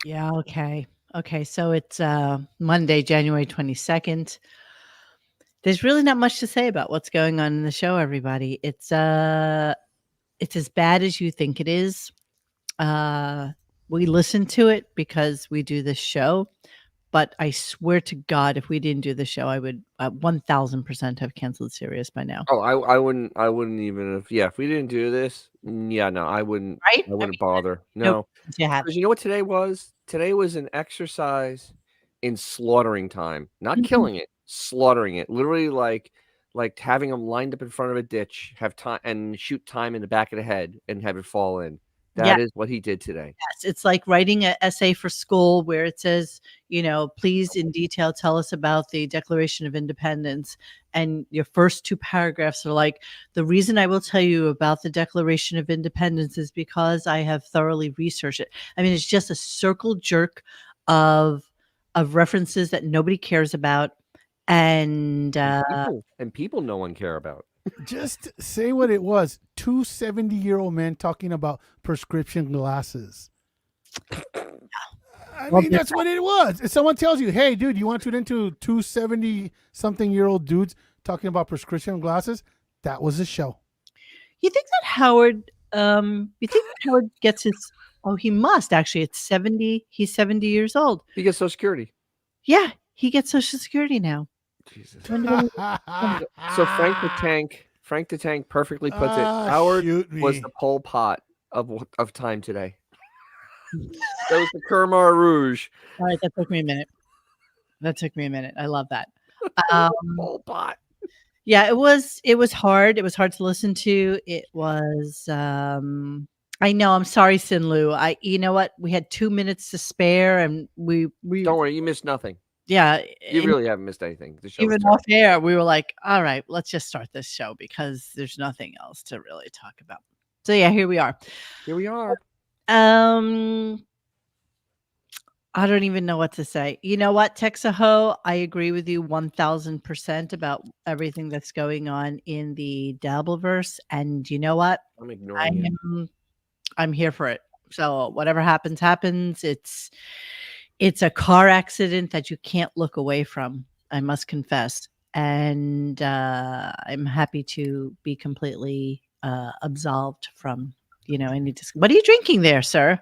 Yeah, okay. Okay, so it's Monday, January 22nd. There's really not much to say about what's going on in the show, everybody. It's as bad as you think it is. Uh we listen to it because we do this show, but I swear to God, if we didn't do the show, I would 1000% have canceled Sirius by now. Oh, I wouldn't even have. Yeah, if we didn't do this, yeah, no, I wouldn't. Right? I I wouldn't mean, bother. no No, questions you have. because you know what today was? Today was an exercise in slaughtering time, not Mhm. killing it, slaughtering it. Literally, like having them lined up in front of a ditch, have time and shoot time in the back of the head and have it fall in. Yeah. That is what he did today. Yes, it's like writing an essay for school where it says, please in detail tell us about the Declaration of Independence. And your first two paragraphs are like, the reason I will tell you about the Declaration of Independence is because I have thoroughly researched it. I mean, it's just a circle jerk of references that nobody cares about. And And people no one care about. Just say what it was. Two 70-year-old men talking about prescription glasses. I well, mean, that's what it was. If someone tells you, hey, dude, you want to tune into two 70-something-year-old dudes talking about prescription glasses, that was a show. you think that Howard gets his, oh, he must actually. It's 70. He's 70 years old. He gets Social Security. Yeah, he gets Social Security now. Jesus. When did So Frank the Tank perfectly puts it. Ah, Howard shoot was me. the Pol Pot of time today. That was the Khmer Rouge. All right, that took me a minute. That took me a minute. I love that. Um, Pol Pot. yeah, it was hard. It was hard to listen to. It was I know, I'm sorry, Sinlu. You know what? We had 2 minutes to spare and we Don't worry, you missed nothing. yeah, You really haven't missed anything. The show was even off terrible. air, we were like, all right, let's just start this show because there's nothing else to really talk about. So yeah, here we are. Here we are. Um I don't even know what to say. You know what, Texaho? I agree with you 1000% about everything that's going on in the Dabbleverse. And you know what? I'm I ignoring you. I'm here for it. So whatever happens, happens. It's a car accident that you can't look away from, I must confess. And I'm happy to be completely absolved from, any what are you drinking there, sir?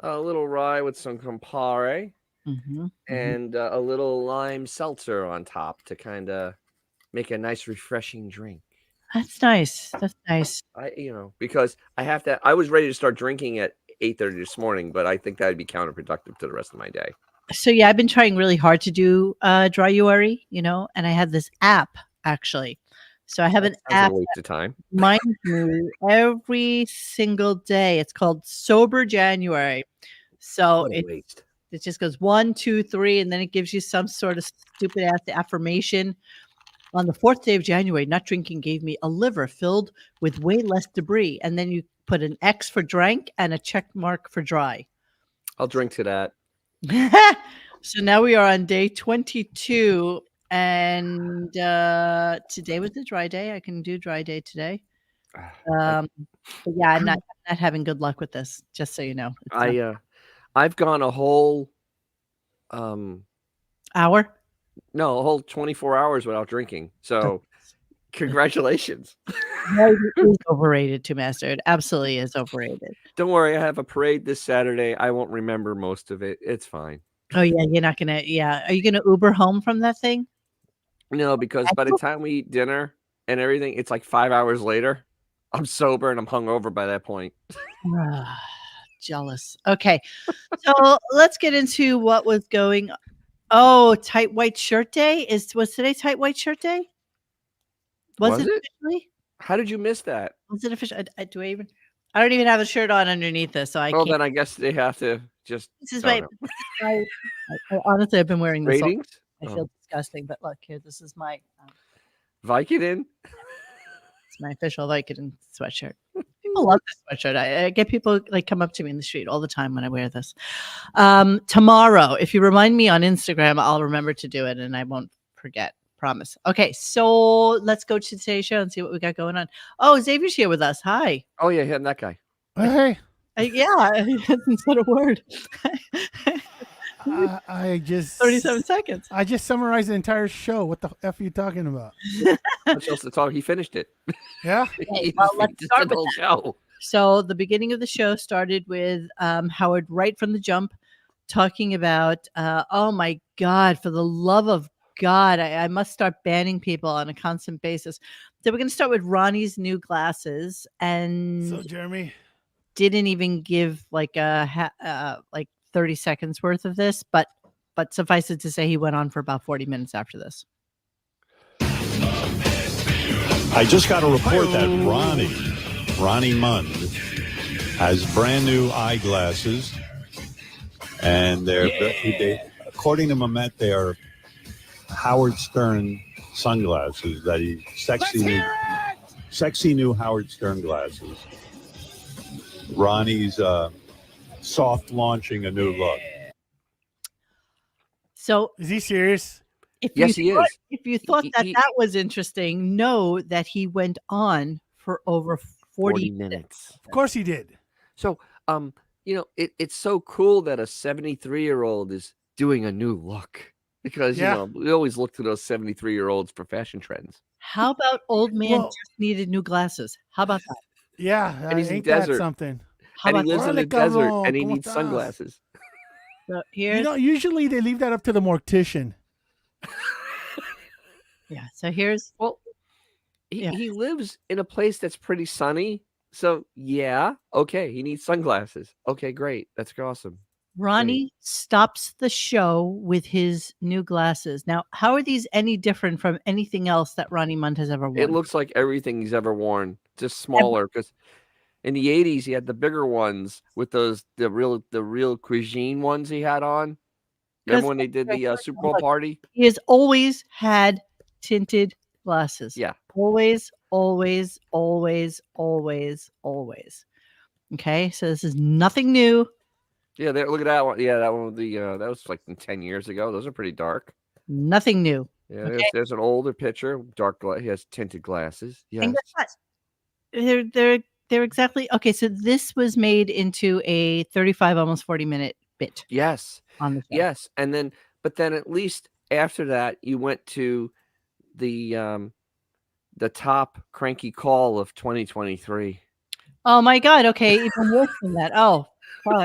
A little rye with some Campari Hmm. Hmm. and a little lime seltzer on top to kind of make a nice, refreshing drink. That's nice. That's nice. Because I was ready to start drinking at 8:30 this morning, but I think that'd be counterproductive to the rest of my day. So yeah, I've been trying really hard to do dryuary, and I have this app actually. So I have That an sounds like app a waste of time. that reminds me every single day. It's called Sober January. So What a waste. it just goes 1, 2, 3, and then it gives you some sort of stupid ass affirmation. On the fourth day of January, not drinking gave me a liver filled with way less debris. And then you put an X for drank and a check mark for dry. I'll drink to that. So now we are on day 22, and today was a dry day. I can do dry day today. I, But yeah, I'm not having good luck with this. Just so you know, it's not I've gone a whole um hour. no, a whole 24 hours without drinking. So congratulations. No, it is overrated to master. It absolutely is overrated. Don't worry, I have a parade this Saturday. I won't remember most of it. It's fine. Oh yeah, you're not gonna. Yeah, are you gonna Uber home from that thing? No, because by the time we eat dinner and everything, it's like 5 hours later. I'm sober and I'm hungover by that point. Ah, jealous. Okay, so let's get into what was going. Oh, tight white shirt day was today. Tight white shirt day. Was Was it it? officially? How did you miss that? Was it official? I don't even have a shirt on underneath this, so I Well, can't. then I guess they have to just. This is Oh my. no. This is my. Honestly, I've been wearing this all. Ratings? I Oh, feel disgusting, but look here. This is my. Vicodin? It's my official Vicodin sweatshirt. People love this sweatshirt. I get people like come up to me in the street all the time when I wear this. Tomorrow, if you remind me on Instagram, I'll remember to do it and I won't forget. Promise. Okay, so let's go to today's show and see what we got going on. Oh, Xavier's here with us. Hi. Oh yeah, him, that guy. Hey, Yeah, he hasn't said a word. I just 37 seconds. I just summarized the entire show. What the F are you talking about? Much else to talk. He finished it. Yeah. He well, just let's finished start the with whole show. So the beginning of the show started with Howard right from the jump talking about, oh my God, for the love of God, I must start banning people on a constant basis. So we're going to start with Ronnie's new glasses, and So Jeremy, didn't even give like like 30 seconds worth of this, but suffice it to say, he went on for about 40 minutes after this. I just got a report that Ronnie Mund has brand new eyeglasses, and they, according to Mamet, they are Howard Stern sunglasses. That he sexy new Howard Stern glasses. Ronnie's soft launching a new look. So is he serious? Yes, he is. If you thought that was interesting, know that he went on for over 40 minutes. Of course he did. So, it's so cool that a 73-year-old is doing a new look, because we always look to those 73-year-olds for fashion trends. How about old man just needed new glasses? How about that? Yeah, and he's in ain't desert. that something? And he lives in the desert, and he needs sunglasses. So usually they leave that up to the mortician. Yeah. So here's he lives in a place that's pretty sunny. So okay, he needs sunglasses. Okay, great. That's awesome. Ronnie stops the show with his new glasses. Now, how are these any different from anything else that Ronnie Mund has ever worn? It looks like everything he's ever worn, just smaller. Because in the 80s, he had the bigger ones with the real cuisine ones he had on. Remember when they did the Super Bowl party? He has always had tinted glasses. Yeah. Always, always, always, always, always. Okay, so this is nothing new. Yeah, look at that one. Yeah, that one with that was like 10 years ago. Those are pretty dark. Nothing new. Yeah, there's an older picture. He has tinted glasses. Yes. And guess what? They're exactly okay. So this was made into a 35, almost 40-minute bit. Yes. On the show. Yes, but then at least after that, you went to the top cranky call of 2023. Oh my God! Okay, even worse than that. Oh,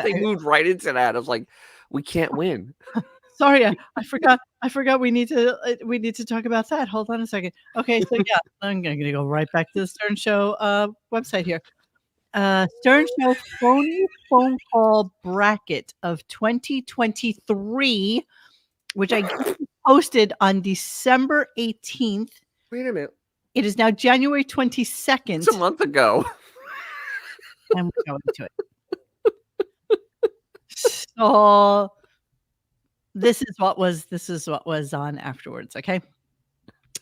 they moved right into that. I was like, we can't win. Sorry, I forgot. I forgot we need to talk about that. Hold on a second. Okay, so yeah, I'm gonna go right back to the Stern Show website here. Stern Show phone call bracket of 2023, which I posted on December 18th. Wait a minute. It is now January 22nd. It's a month ago. And we're going to it. So this is what was on afterwards. Okay.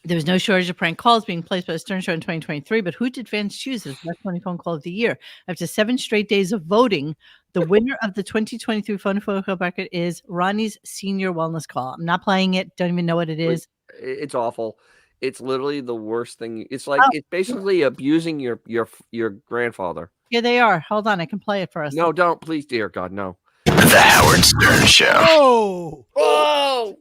There was no shortage of prank calls being placed by the Stern Show in 2023, but who did fans choose as the best funny phone call of the year? After 7 straight days of voting, the winner of the 2023 phone call bracket is Ronnie's senior wellness call. I'm not playing it. Don't even know what it is. It's awful. It's literally the worst thing. It's like it's basically abusing your grandfather. Here they are. Hold on, I can play it for us. No, don't, please, dear God, no. The Howard Stern Show. Oh!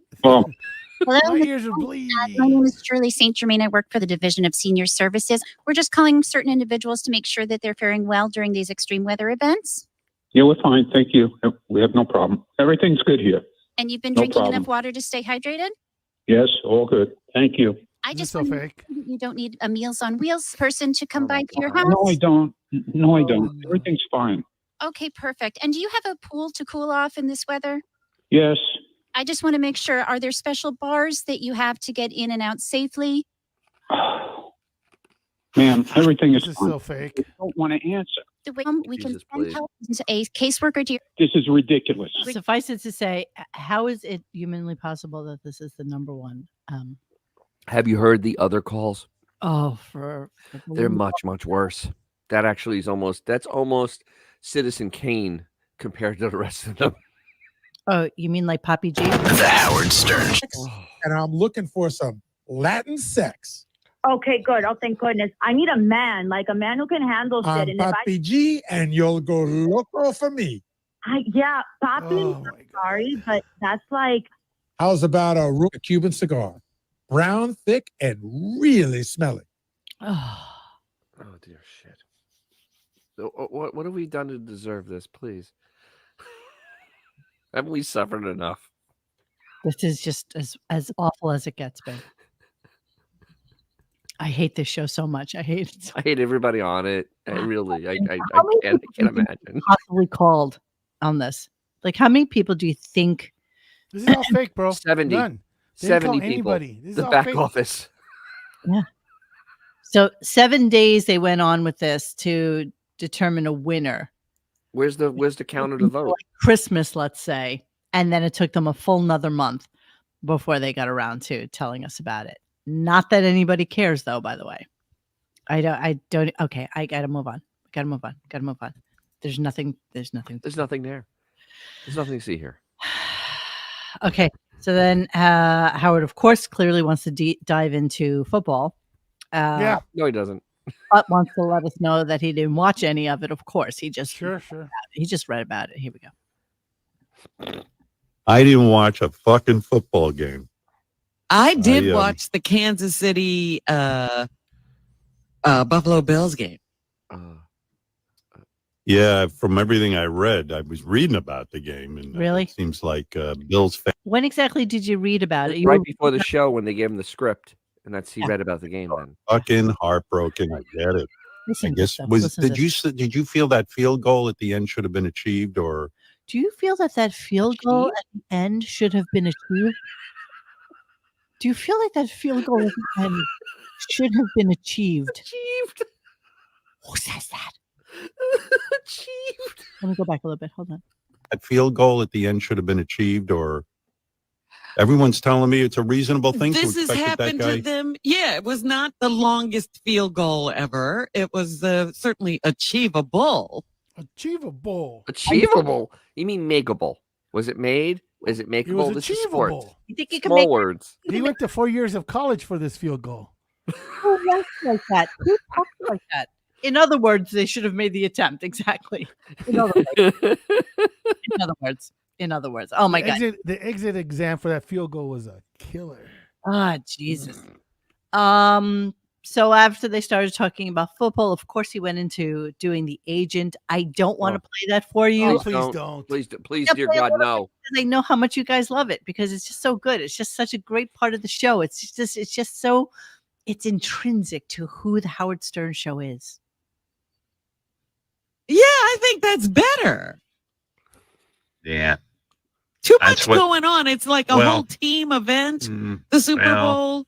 Hello, my ears are bleeding. My name is Shirley St. Germain. I work for the Division of Senior Services. We're just calling certain individuals to make sure that they're faring well during these extreme weather events. Yeah, we're fine. Thank you. We have no problem. Everything's good here. And you've been drinking enough water to stay hydrated? Yes, all good. Thank you. I just so fake. You don't need a Meals on Wheels person to come by to your house? No, I don't. No, I don't. Everything's fine. Okay, perfect. And do you have a pool to cool off in this weather? Yes. I just want to make sure, are there special bars that you have to get in and out safely? Ma'am, everything is This is fine. so fake. I don't want to answer. The way we can Jesus, send please. help to a caseworker to your This is ridiculous. Suffice it to say, how is it humanly possible that this is the number one? Have you heard the other calls? Oh, They're much, much worse. That actually is that's almost Citizen Kane compared to the rest of them. Oh, you mean like Poppy G? The Howard Stern Show. And I'm looking for some Latin sex. Okay, good. Oh, thank goodness. I need a man, like a man who can handle shit. I'm And if Papi G, and you'll go loco for me. yeah, Papi, Oh, I'm my God. sorry, but that's like, How's about a Cuban cigar? Brown, thick, and really smelly. Oh, Oh dear shit. So, what have we done to deserve this, please? Haven't we suffered enough? this is just as awful as it gets, babe. I hate this show so much. I hate it. I hate everybody on it. I really, I How many can't people do you imagine. possibly called on this? Like, how many people do you think? This is all fake, bro. 70. None. They didn't call 70 people. anybody. This is The all back fake. office. Yeah. So 7 days they went on with this to determine a winner. Where's the counter to vote? Like Christmas, let's say, and then it took them a full another month before they got around to telling us about it. Not that anybody cares, though. By the way, I don't. Okay, I gotta move on. Gotta move on. There's nothing. There's nothing there. There's nothing to see here. Okay, so then Howard, of course, clearly wants to dive into football. Yeah. No, he doesn't. But wants to let us know that he didn't watch any of it. Of course, he just Sure. he just read about it. Here we go. I didn't watch a fucking football game. I did watch the Kansas City Buffalo Bills game. Yeah, from everything I read, I was reading about the game, and Really? it seems like Bills fans. When exactly did you read about it? You Right were- before the show when they gave him the script, and he read about the game then. Fucking heartbroken. I get it. Listen I to guess this, listen to this. did you feel that field goal at the end should have been achieved, or Do you feel that field goal at the end should have been achieved? Do you feel like that field goal at the end should have been achieved? Achieved. Who says that? Achieved. Let me go back a little bit. Hold on. that field goal at the end should have been achieved, or everyone's telling me it's a reasonable thing This to has expect that happened guy. to them. Yeah, it was not the longest field goal ever. It was certainly achievable. Achievable. Achievable. You mean makeable? Was it made? Is it It makeable? was This is sport. achievable. You think you can Small make words. He went to 4 years of college for this field goal. Who writes like that? Who talks like that? In other words, they should have made the attempt. Exactly. In other words. In other words. Oh my God. The exit exam for that field goal was a killer. Ah, Jesus. So after they started talking about football, of course, he went into doing the agent. I don't want to play that for you. Oh, please don't. Please, Yeah, dear play a God, little no. Because I know how much you guys love it because it's just so good. It's just such a great part of the show. It's just so it's intrinsic to who the Howard Stern show is. Yeah, I think that's better. Yeah. Too That's much what- going on. It's like a well, whole team event. The Super well. Bowl.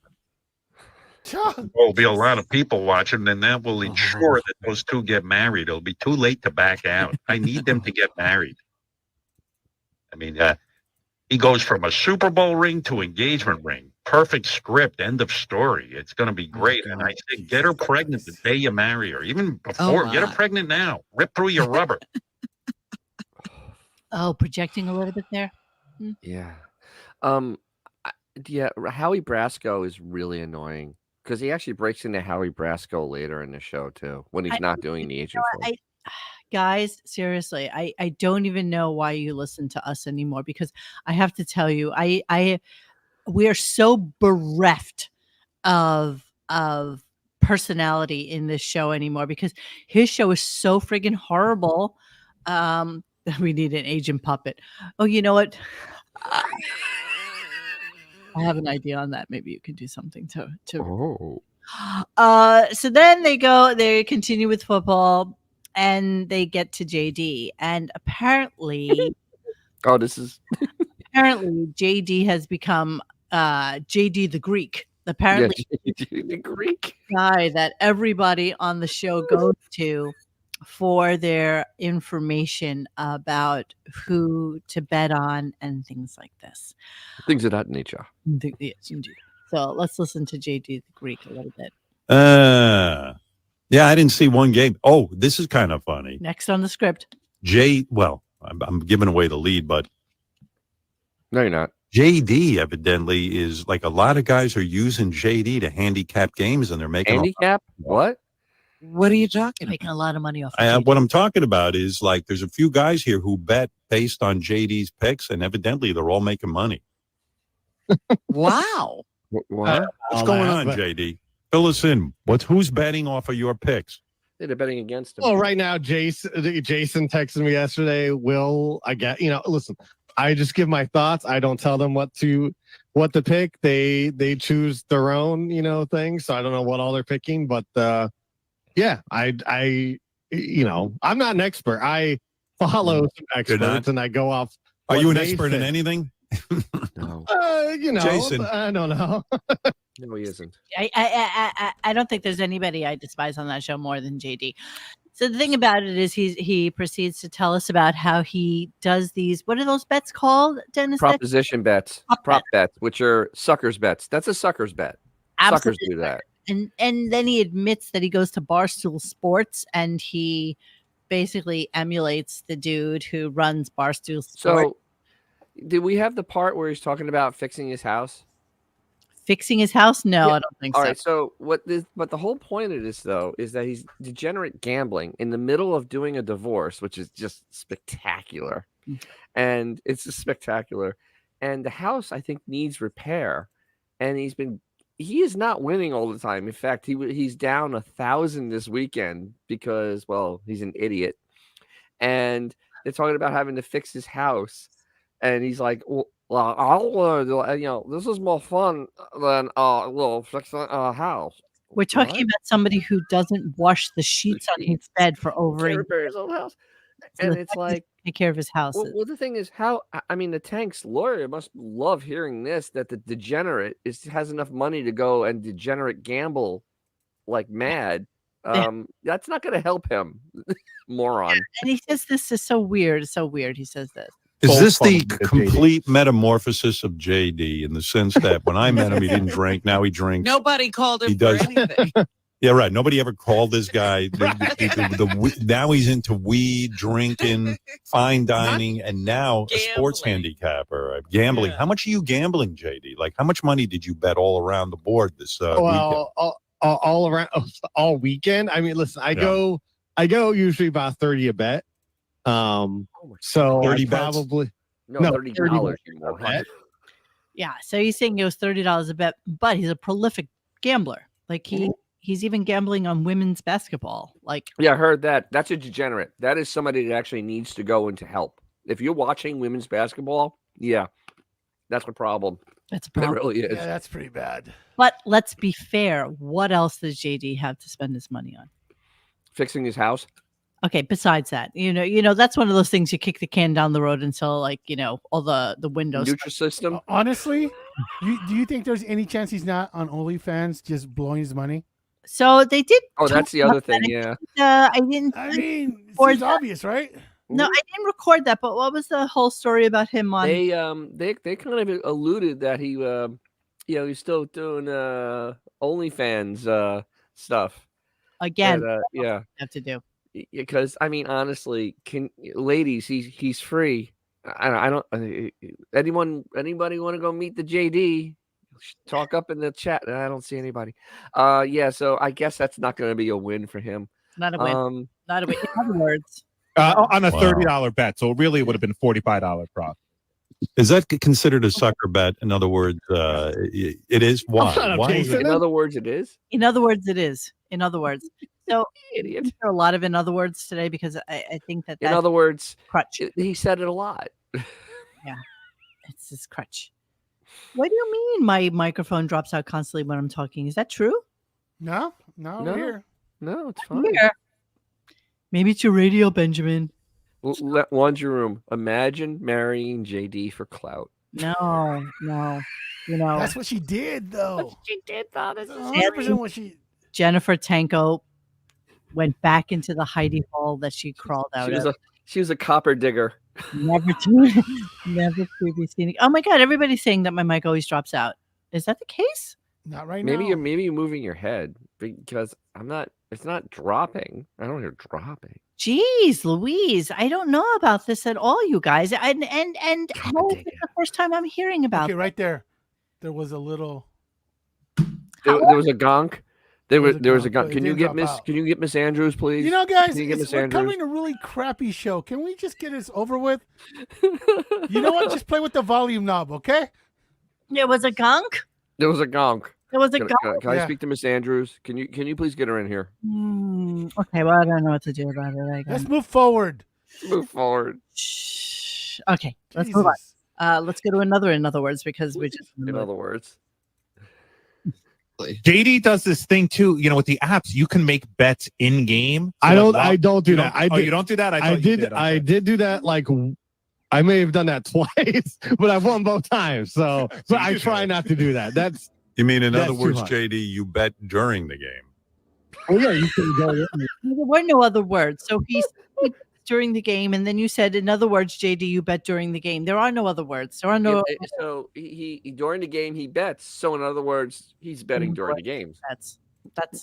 There'll be a lot of people watching, and that will ensure that those two get married. It'll be too late to back out. I need them to get married. I mean, he goes from a Super Bowl ring to engagement ring. Perfect script. End of story. It's going to be great. And I say, get her pregnant the day you marry her. Even before, get her my. pregnant now. Rip through your rubber. Oh, projecting a little bit there. Yeah. Yeah, Howie Brasco is really annoying because he actually breaks into Howie Brasco later in the show too when he's not doing the agent film. Guys, seriously, I don't even know why you listen to us anymore because I have to tell you, we are so bereft of personality in this show anymore because his show is so friggin' horrible. We need an agent puppet. Oh, you know what? I have an idea on that. Maybe you could do something to. So then they continue with football and they get to JD. And apparently, apparently JD has become JD the Greek. Apparently, JD the Greek guy that everybody on the show goes to for their information about who to bet on and things like this. Things of that nature. Yes, indeed. So let's listen to JD the Greek a little bit. Yeah, I didn't see one game. Oh, this is kind of funny. Next on the script. Well, I'm giving away the lead, but no, you're not. JD evidently is like a lot of guys are using JD to handicap games, and they're making Handicap? What? What are you talking Making about? a lot of money off of What I'm talking about is like there's a few guys here who bet based on JD's picks, and evidently they're all making money. Wow. What? What's going on, JD? Fill us in. Who's betting off of your picks? They're betting against him. Well, right now, Jason texted me yesterday. Will I get? Listen, I just give my thoughts. I don't tell them what to pick. They choose their own thing. So I don't know what all they're picking, but yeah, I I'm not an expert. I follow some experts and I go off. Are what you an they expert in think. anything? No. Jason. I don't know. No, he isn't. I don't think there's anybody I despise on that show more than JD. So the thing about it is he proceeds to tell us about how he does these. What are those bets called, Dennis? Proposition bets, prop bets, which are suckers bets. That's a suckers bet. Absolutely. Suckers do that. And then he admits that he goes to Barstool Sports and he basically emulates the dude who runs Barstool Sports. So, did we have the part where he's talking about fixing his house? Fixing his house? No, Yeah. I don't think All so. right. So but the whole point of this though is that he's degenerate gambling in the middle of doing a divorce, which is just spectacular, and it's just spectacular. And the house I think needs repair, and he is not winning all the time. In fact, he's down 1,000 this weekend because he's an idiot, and they're talking about having to fix his house, and he's like, well, this is more fun than fixing a house. We're talking about somebody who doesn't wash the sheets on his bed for over a year. repair his own house, So and the it's fact like take care of his house. well, the thing is, the Tank's lawyer must love hearing this, that the degenerate has enough money to go and degenerate gamble like mad. That's not going to help him, moron. And he says this is so weird. It's so weird. He says this. Is this the complete metamorphosis of JD in the sense that when I met him, he didn't drink. Now he drinks. Nobody called him He for does. anything. Yeah, right. Nobody ever called this guy. Now he's into weed, drinking, fine dining, and now a sports handicapper, gambling. Yeah. How much are you gambling, JD? Like, how much money did you bet all around the board this weekend? All around all weekend. I mean, listen, I go usually about 30 a bet. So 30 I bets? probably No, $30 $30. a bet. Yeah. So he's saying it was $30 a bet, but he's a prolific gambler. Like he's even gambling on women's basketball. Like Yeah, I heard that. That's a degenerate. That is somebody that actually needs to go into help. If you're watching women's basketball, yeah, that's a problem. that's a It problem. really is. Yeah, that's pretty bad. But let's be fair. What else does JD have to spend his money on? Fixing his house. Okay, besides that, that's one of those things you kick the can down the road until all the windows. Nutrisystem. Honestly, do you think there's any chance he's not on OnlyFans just blowing his money? So they did. Oh, that's the talk other about thing. it. Yeah. I didn't. I mean, it Or seems that- obvious, right? No, I didn't record that. But what was the whole story about him on? They kind of alluded that he he's still doing OnlyFans stuff. Again, And, yeah. have to do. Because I mean, honestly, ladies, he's free. I don't. Anybody want to go meet the JD? Talk up in the chat. I don't see anybody. Yeah. So I guess that's not going to be a win for him. Not a win. Not a win. In other words, on a Wow. $30 bet. So really, it would have been $45 profit. Is that considered a sucker bet? In other words, it is. Why? Why is it? In other words, it is. in other words, it is. In other words, so Idiot. there are a lot of in other words today because I think that In that's other words, crutch. he said it a lot. It's his crutch. What do you mean my microphone drops out constantly when I'm talking? Is that true? No, No. we're here. No, it's fine. Here. Maybe it's your radio, Benjamin. Laundry room. Imagine marrying JD for clout. No. That's what she did, though. She did that. That's 100% what she. Jennifer Tanko went back into the hidey hole that she crawled out of. She was a copper digger. Never to be seen. Oh my God! Everybody's saying that my mic always drops out. Is that the case? Not right Maybe now. you're moving your head because I'm not. It's not dropping. I don't hear dropping. Jeez, Louise, I don't know about this at all, you guys. And no, it's the first time I'm hearing about. Okay, right there. There was a little. There was a gunk. There was a gunk. but it Can you didn't get drop Miss? out. Can you get Miss Andrews, please? You know, guys, Can you get Miss we're Andrews? covering a really crappy show. Can we just get this over with? You know what? Just play with the volume knob, okay? There was a gunk. There was a gunk. There was a Can, gunk. can I speak to Miss Andrews? Can you please get her in here? Okay, well, I don't know what to do about it. Let's move forward. Move forward. Shh. Okay, let's move on. Let's go to another. In other words, because we just. In other words. JD does this thing too, with the apps. You can make bets in game. I don't do that. You don't do that? I did do that. Like, I may have done that twice, but I've won both times. So, but I try not to do that. That's. You mean, in That's other too words, hard. JD, you bet during the game? Oh yeah, you can go. There were no other words. So he said during the game, and then you said, in other words, JD, you bet during the game. There are no other words. There are no. So he during the game he bets. So in other words, he's betting during the games. That's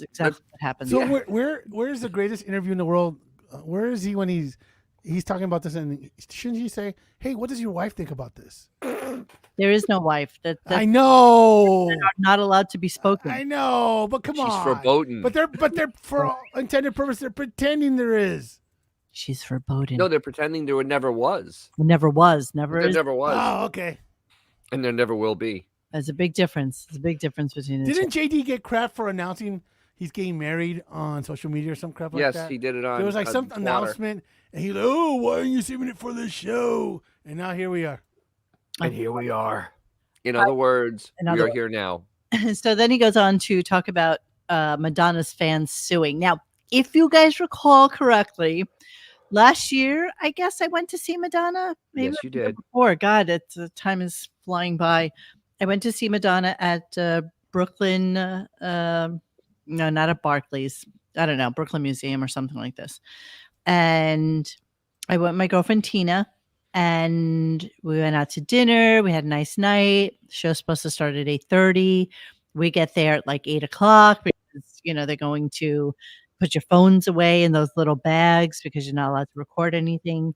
exactly what happens. So where's the greatest interview in the world? Where is he when he's talking about this? And shouldn't he say, "Hey, what does your wife think about this?" There is no wife. I know. Are not allowed to be spoken. I know, but come on. She's verboten. But they're for all intended purpose. They're pretending there is. She's verboten. No, they're pretending there never was. It never was. Never There is. never was. Oh, okay. And there never will be. There's a big difference. There's a big difference between the Didn't two. JD get crap for announcing he's getting married on social media or some crap like that? Yes, he did it on. There was like some Twitter. announcement, and he's like, "Oh, why aren't you saving it for the show?" And now here we are. And here we are. In other words, we are here now. So then he goes on to talk about Madonna's fans suing. Now, if you guys recall correctly, last year, I guess I went to see Madonna. Maybe Yes, you did. Before, God, time is flying by. I went to see Madonna at Brooklyn. No, not at Barclays. I don't know, Brooklyn Museum or something like this. And I went with my girlfriend Tina, and we went out to dinner. We had a nice night. The show's supposed to start at 8:30. We get there at like 8 o'clock because they're going to put your phones away in those little bags because you're not allowed to record anything.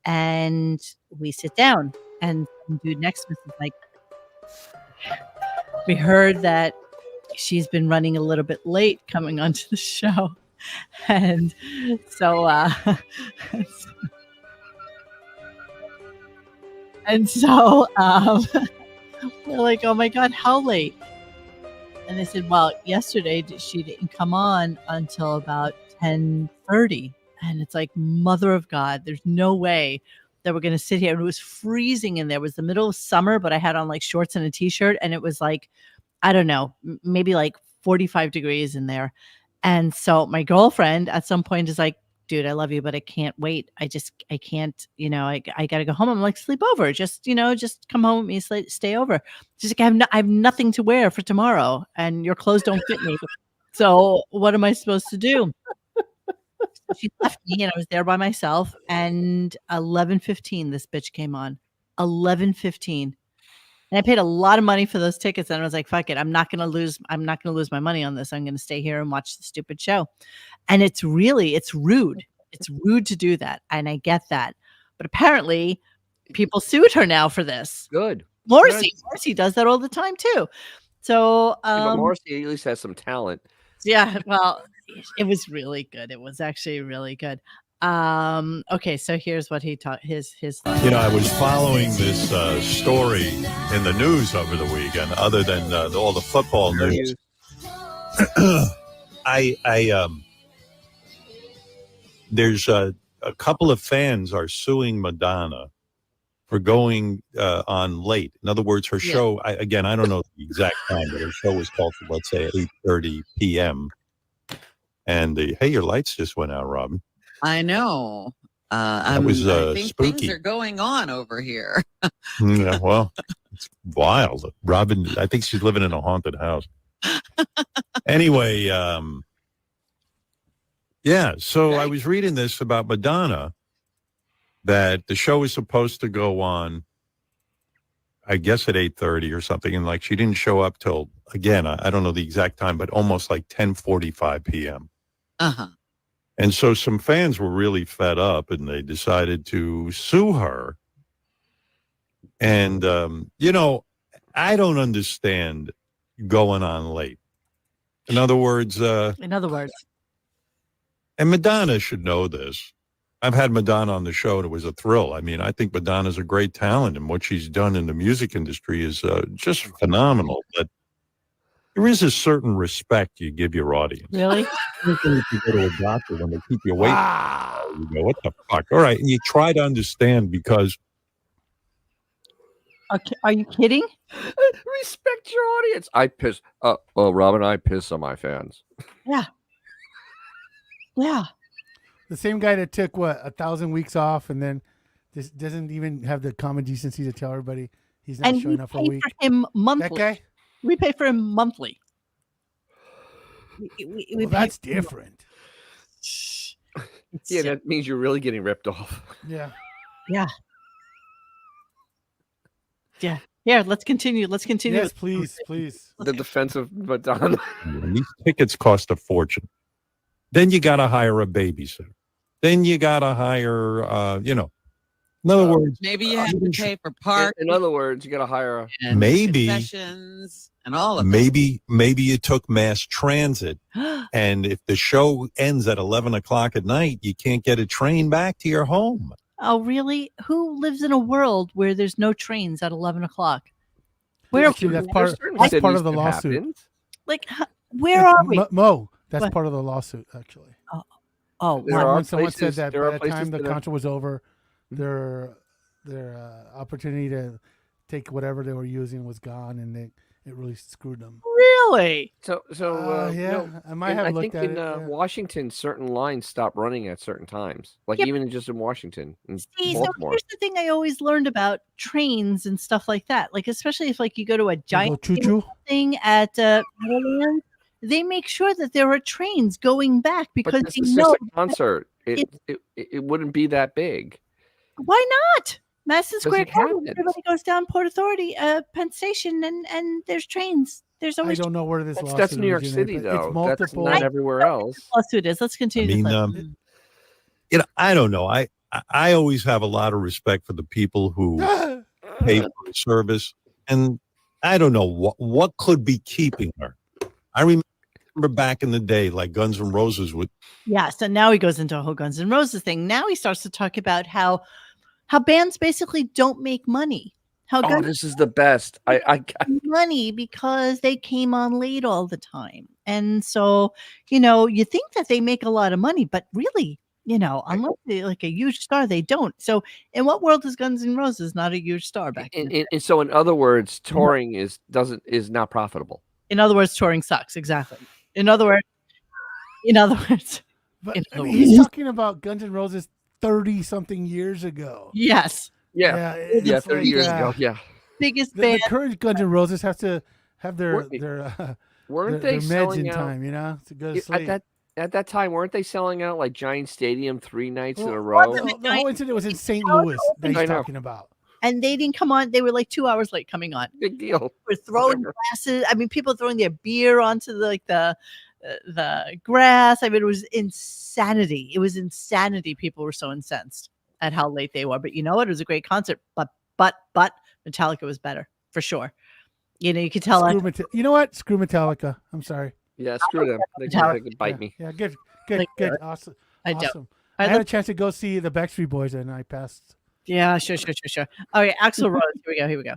And we sit down, and the dude next to us is like, we heard that she's been running a little bit late coming onto the show. And so we're like, oh my God, how late? And they said, well, yesterday she didn't come on until about 10:30. And it's like, mother of God, there's no way that we're going to sit here. And it was freezing in there. It was the middle of summer, but I had on like shorts and a t-shirt. And it was like, I don't know, maybe like 45 degrees in there. And so my girlfriend at some point is like, dude, I love you, but I can't wait. I can't, I got to go home. I'm like, sleep over. Just come home with me, stay over. She's like, I have nothing to wear for tomorrow and your clothes don't fit me. So what am I supposed to do? So she left me and I was there by myself, and 11:15, this bitch came on. 11:15. And I paid a lot of money for those tickets, and I was like, fuck it. I'm not going to lose my money on this. I'm going to stay here and watch the stupid show. And it's rude. It's rude to do that. And I get that. But apparently people sued her now for this. Good. Morrissey does that all the time too. So, but Morrissey at least has some talent. Yeah, well, it was really good. It was actually really good. Okay, so here's what he taught his thoughts. I was following this story in the news over the weekend. Other than all the football news, there's a couple of fans are suing Madonna for going on late. In other words, her show. I don't know the exact time, but her show was called for, let's say, 8:30 p.m. And hey, your lights just went out, Robin. I know. That was I think spooky. things are going on over here. Yeah, well, it's wild. Robin, I think she's living in a haunted house. Anyway, so I was reading this about Madonna, that the show was supposed to go on, I guess at 8:30 or something, and like she didn't show up till, again, I don't know the exact time, but almost like 10:45 p.m. Uh-huh. And so some fans were really fed up, and they decided to sue her. And, I don't understand going on late. In other words, and Madonna should know this. I've had Madonna on the show, and it was a thrill. I mean, I think Madonna's a great talent, and what she's done in the music industry is just phenomenal. But there is a certain respect you give your audience. Really? If you go to a doctor when they keep you awake, you go, what the fuck? All right. And you try to understand because. Okay, are you kidding? Respect your audience. I piss. Robin, I piss on my fans. Yeah. Yeah. The same guy that took 1,000 weeks off and then just doesn't even have the common decency to tell everybody he's not showing up for a we week. pay for him monthly. That guy? We pay for him monthly. Well, that's different. Yeah, that means you're really getting ripped off. Yeah. Yeah. Yeah. Yeah. Let's continue. Yes, please. The defense of Madonna. And these tickets cost a fortune. Then you got to hire a babysitter. Then you got to hire, in other words. Maybe you have to pay for park. In other words, you got to hire and maybe concessions and all of maybe you took mass transit, and if the show ends at 11 o'clock at night, you can't get a train back to your home. Oh, really? Who lives in a world where there's no trains at 11 o'clock? Where? Actually, that's part of the lawsuit. Like, where are we? Mo, that's part of the lawsuit, actually. Oh, when someone said that by the time the contract was over, their opportunity to take whatever they were using was gone, and it really screwed them. Really? I might have looked at it. In Washington, certain lines stop running at certain times. Like even just in Washington, in See, so Baltimore. here's the thing I always learned about trains and stuff like that. Like, especially if you go to a giant thing at Meadowlands, they make sure that there are trains going back because But this they is know just a concert. It wouldn't be that big. why not? Madison Square Doesn't Garden. happen. Everybody goes down Port Authority, Penn Station, and there's trains. There's always. I don't know where this That's lawsuit New York originated, City, but though. It's multiple. That's not everywhere else. Lawsuit is. Let's continue. I don't know. I always have a lot of respect for the people who pay for the service, and I don't know what could be keeping her. I remember back in the day, like Guns N' Roses would. Yeah. So now he goes into a whole Guns N' Roses thing. Now he starts to talk about how bands basically don't make money. This is the best. I money because they came on late all the time. And so, you think that they make a lot of money, but really, unless they're like a huge star, they don't. So in what world is Guns N' Roses not a huge star back then? and so in other words, touring is not profitable. In other words, touring sucks. Exactly. In other words. But he's talking about Guns N' Roses 30-something years ago. Yes. Yeah. Yeah. 30 years ago. Yeah. Biggest band. The current Guns N' Roses have to have their weren't they meds selling in out, time, to go to sleep. At that time, weren't they selling out like Giant Stadium 3 nights in a row? The whole incident was in St. Louis that he's talking about. And they didn't come on. They were like 2 hours late coming on. Big deal. We're throwing glasses. I mean, people throwing their beer onto the grass. I mean, it was insanity. It was insanity. People were so incensed at how late they were. But you know what? It was a great concert. But Metallica was better for sure. You could tell. You know what? Screw Metallica. I'm sorry. Yeah, screw them. They could bite me. Yeah, good. Awesome. I don't. Awesome. I had a chance to go see the Backstreet Boys, and I passed. Yeah, sure. All right, Axl Rose. Here we go.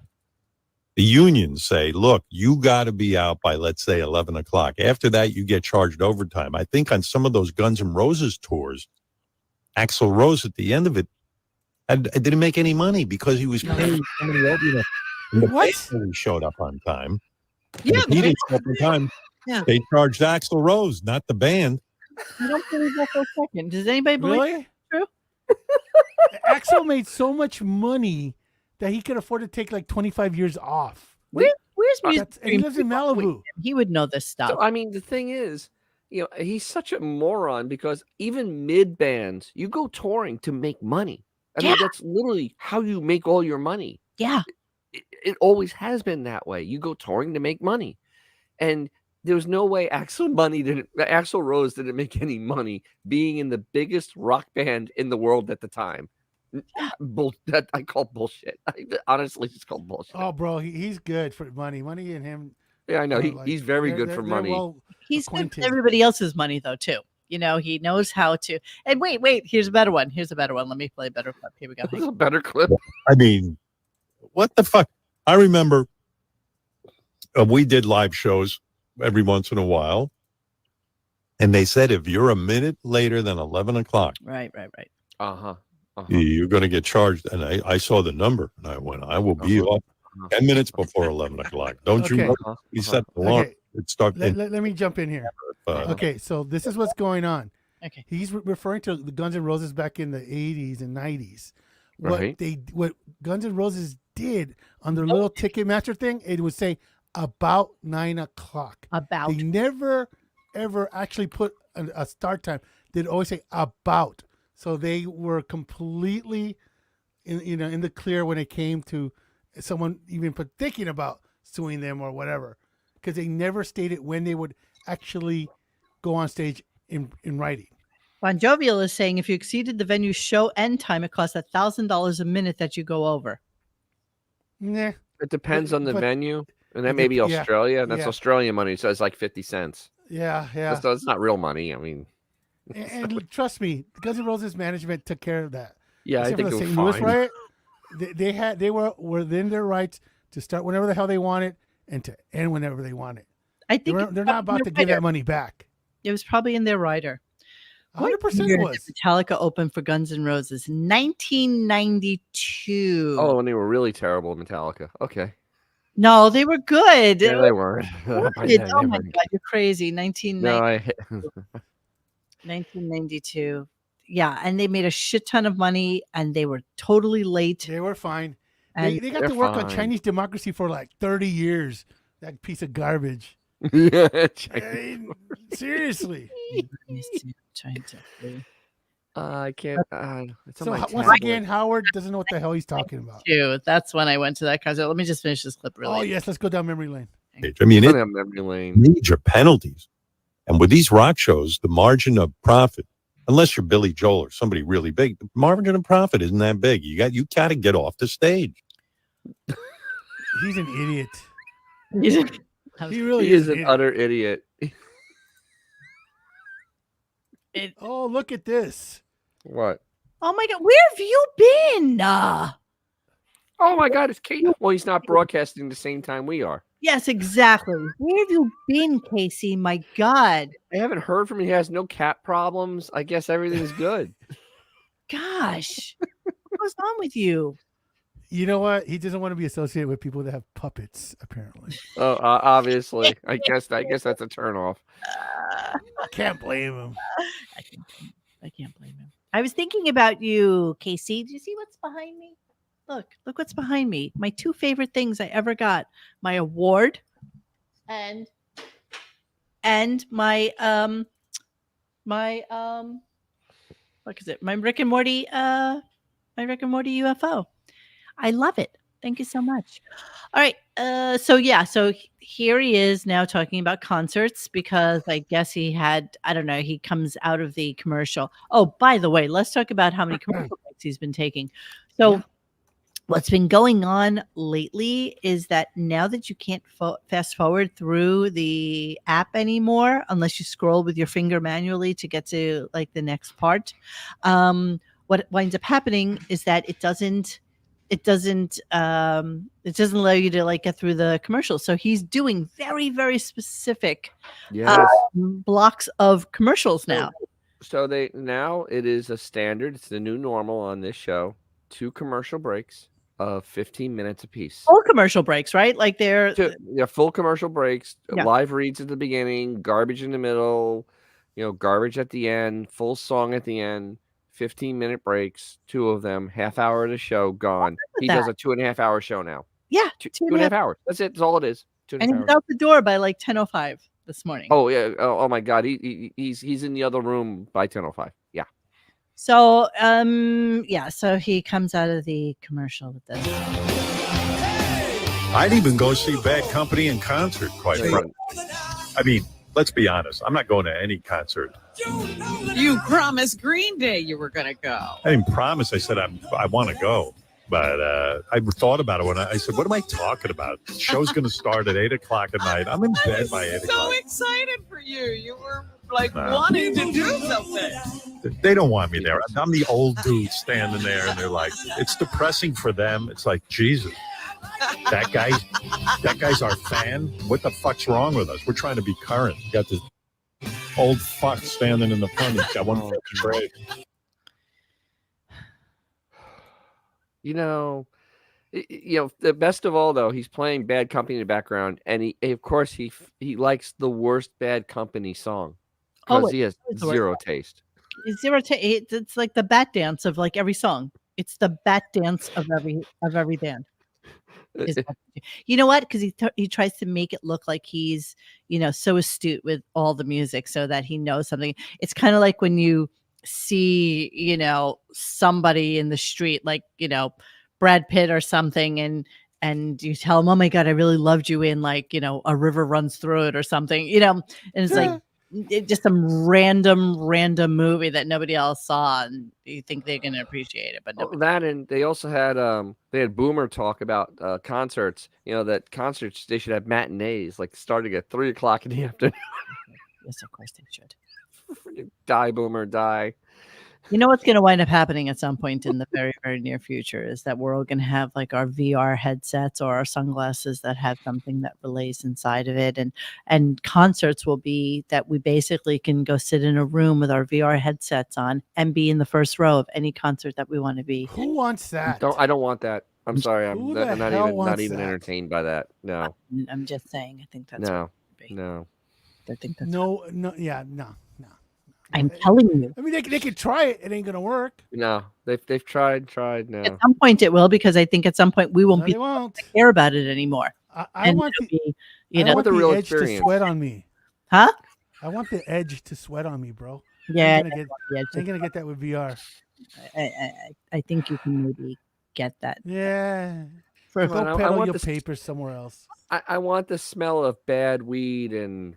The unions say, look, you got to be out by, let's say, 11 o'clock. After that, you get charged overtime. I think on some of those Guns N' Roses tours, Axl Rose at the end of it didn't make any money because he was paying so many overtime. What? He showed up on time. Yeah, he didn't show up on time. Yeah. They charged Axl Rose, not the band. I don't believe that for a second. Does anybody believe Really? True? Axl made so much money that he could afford to take like 25 years off. Where's music? And he lives in Malibu. He would know this stuff. So, I mean, the thing is, he's such a moron because even mid bands, you go touring to make money. I mean, that's literally how you make all your money. Yeah. It always has been that way. You go touring to make money. And there was no way Axl Rose didn't make any money being in the biggest rock band in the world at the time. That I call bullshit. I honestly just call bullshit. Oh, bro, he's good for money. Money and him. Yeah, I know. He's very good for money. Well he's good for everybody else's money, though, too. You know, he knows how to. And wait, here's a better one. Let me play a better clip. Here we go. This is a better clip. I mean, what the fuck? I remember we did live shows every once in a while. And they said, if you're a minute later than 11 o'clock. Right. You're going to get charged. And I saw the number and I went, I will be off 10 minutes before 11 o'clock. Don't you set the alarm. Let me jump in here. Okay, so this is what's going on. Okay. He's referring to the Guns N' Roses back in the 80s and 90s. Right. What Guns N' Roses did on their little Ticketmaster thing, it would say about 9 o'clock. About. They never, ever actually put a start time. They'd always say about. So they were completely in the clear when it came to someone even thinking about suing them or whatever. Because they never stated when they would actually go on stage in writing. Bon Jovial is saying if you exceeded the venue's show end time, it costs $1,000 a minute that you go over. Nah. It depends on the venue. And that may be Australia. And that's Australian money. So it's like 50 cents. Yeah. So it's not real money. I mean. And trust me, Guns N' Roses management took care of that. Yeah, Except I think for the it was St. Louis fine. riot, they were within their rights to start whenever the hell they wanted and to end whenever they wanted. I think they're not about to give that money back. It was probably in their rider. 100% was. Metallica opened for Guns N' Roses 1992. Oh, and they were really terrible, Metallica. Okay. No, they were good. Yeah, they weren't. Oh my God, you're crazy. 1992. Yeah, and they made a shit ton of money, and they were totally late. They were fine. And they got to work on Chinese democracy for like 30 years. That piece of garbage. Seriously. I can't. It's so once again, Howard doesn't know what the hell he's talking about. That's when I went to that concert. Let me just finish this clip. Really. Oh yes, let's go down memory lane. I mean, it memory lane. Major penalties, and with these rock shows, the margin of profit, unless you're Billy Joel or somebody really big, the margin of profit isn't that big. You got to get off the stage. He's an idiot. He really is an utter idiot. Oh, look at this. What? Oh my God, where have you been? Oh my God, it's Kate. Well, he's not broadcasting the same time we are. Yes, exactly. Where have you been, Casey? My God. I haven't heard from him. He has no cat problems. I guess everything's good. Gosh, what goes on with you? You know what? He doesn't want to be associated with people that have puppets, apparently. Oh, obviously. I guess that's a turnoff. Can't blame him. I can't blame him. I was thinking about you, Casey. Do you see what's behind me? Look what's behind me. My two favorite things I ever got: my award and my what is it? My Rick and Morty UFO. I love it. Thank you so much. All right. So here he is now talking about concerts because I guess he comes out of the commercial. Oh, by the way, let's talk about how many commercial breaks he's been taking. So what's been going on lately is that now that you can't fast forward through the app anymore, unless you scroll with your finger manually to get to like the next part, what winds up happening is that it doesn't allow you to like get through the commercials. So he's doing very, very specific blocks of commercials now. So it is a standard. It's the new normal on this show. 2 commercial breaks of 15 minutes apiece. Full commercial breaks, right? Like they're full commercial breaks, live reads at the beginning, garbage in the middle, garbage at the end, full song at the end. 15-minute breaks, 2 of them, half hour of the show, gone. He does a 2.5-hour show now. Yeah. 2.5 hours. That's it. That's all it is. 2.5 and he was out the door by like 10:05 this morning. Oh, yeah. Oh my God. He's in the other room by 10:05. Yeah. So, so he comes out of the commercial with this. I'd even go see Bad Company in concert, quite frankly. I mean, let's be honest. I'm not going to any concert. You promised Green Day you were going to go. I didn't promise. I said I want to go. But I thought about it when I said, what am I talking about? The show's going to start at 8 o'clock at night. I'm in bed by 8 o'clock. So excited for you. You were like wanting to do something. They don't want me there. I'm the old dude standing there, and they're like, it's depressing for them. It's like, Jesus, that guy's our fan. What the fuck's wrong with us? We're trying to be current. You got this old fuck standing in the front. He's got one trade. The best of all, though, he's playing Bad Company in the background, and he of course he likes the worst Bad Company song because he has zero taste. Zero taste. It's like the bat dance of like every song. It's the bat dance of every band. You know what? Because he tries to make it look like he's so astute with all the music so that he knows something. It's kind of like when you see somebody in the street, like Brad Pitt or something, and you tell him, oh my God, I really loved you in like A River Runs Through It or something, and it's like just some random movie that nobody else saw, and you think they're gonna appreciate it, but that. And they also had Boomer talk about concerts, that concerts, they should have matinees like starting at 3 o'clock in the afternoon. Yes, of course they should. Die, Boomer, die. You know what's going to wind up happening at some point in the very, very near future is that we're all going to have like our VR headsets or our sunglasses that have something that relays inside of it. And concerts will be that we basically can go sit in a room with our VR headsets on and be in the first row of any concert that we want to be. Who wants that? I don't want that. I'm sorry. I'm not even that? entertained by that. No. I'm just saying. I think that's no. I think that's no. I'm telling you. I mean, they could try it. It ain't gonna work. No, they've tried. No. At some point it will, because I think at some point we won't care about it anymore. I want the real edge experience to sweat on me. Huh? I want the edge to sweat on me, bro. Yeah, I'm gonna get that with VR. I think you can maybe get that. Yeah. Go peddle your papers somewhere else. I want the smell of bad weed and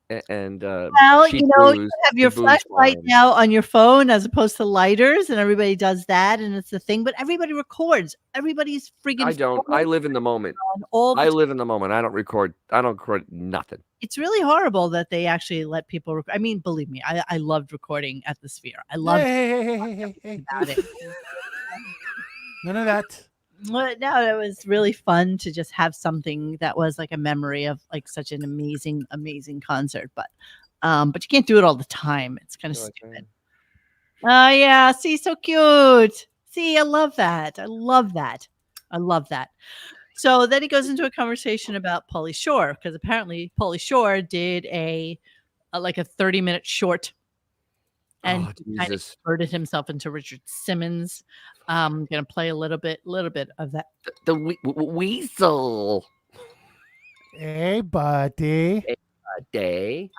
well, cheap you booze, have your flashlight now on your phone as opposed to lighters, and everybody does that, and it's the thing. But everybody records. Everybody's freaking. I don't. I live in the moment. I live in the moment. I don't record. Nothing. It's really horrible that they actually let people. I mean, believe me, I loved recording at the Sphere. I loved. Hey. None of that. Well, no, it was really fun to just have something that was like a memory of like such an amazing concert. But you can't do it all the time. It's kind of stupid. Oh yeah, see, so cute. See, I love that. So then he goes into a conversation about Pauly Shore, because apparently Pauly Shore did a 30-minute short. And he kind of converted himself into Richard Simmons. I'm gonna play a little bit of that. The weasel. Hey, buddy. Day.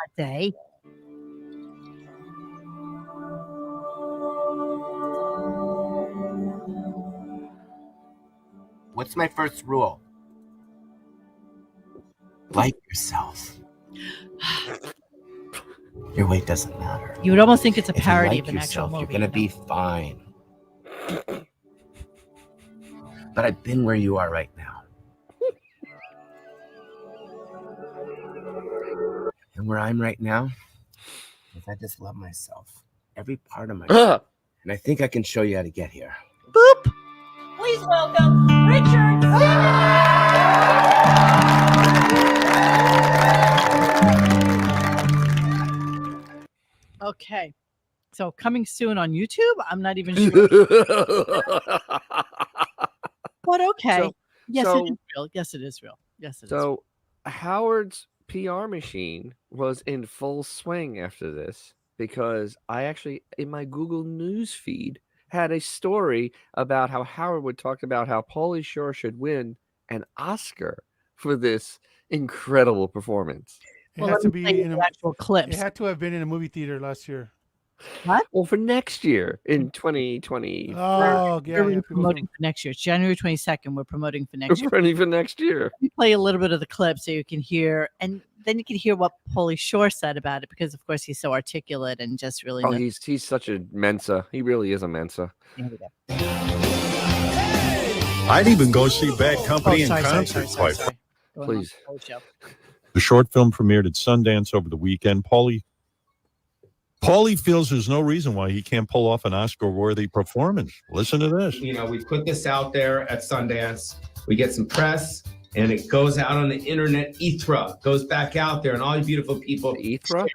What's my first rule? Like yourself. Your weight doesn't matter. You would almost think it's a parody of an actual movie. You're gonna be fine. But I've been where you are right now. And where I'm right now is I just love myself. Every part of myself. And I think I can show you how to get here. Boop! Please welcome Richard. Okay. So coming soon on YouTube. I'm not even sure. But okay. It is real. Yes, it is real. So Howard's PR machine was in full swing after this, because I actually, in my Google News feed, had a story about how Howard would talk about how Pauly Shore should win an Oscar for this incredible performance. It had to be in an actual clip. It had to have been in a movie theater last year. What? Well, for next year in 2020. Oh, yeah, We're yeah. People promoting from, for next year. It's January 22nd. We're promoting for We're next year. ready for next year. Let me play a little bit of the clip so you can hear, and then you can hear what Pauly Shore said about it, because of course he's so articulate and just really Oh, knows. he's such a Mensa. He really is a Mensa. Here we go. I'd even go see Bad Company in sorry. concert. Going Please. on the show. The short film premiered at Sundance over the weekend. Pauly feels there's no reason why he can't pull off an Oscar-worthy performance. Listen to this. You know, we put this out there at Sundance. We get some press, and it goes out on the internet. Ethra goes back out there, and all you beautiful people. Ethra?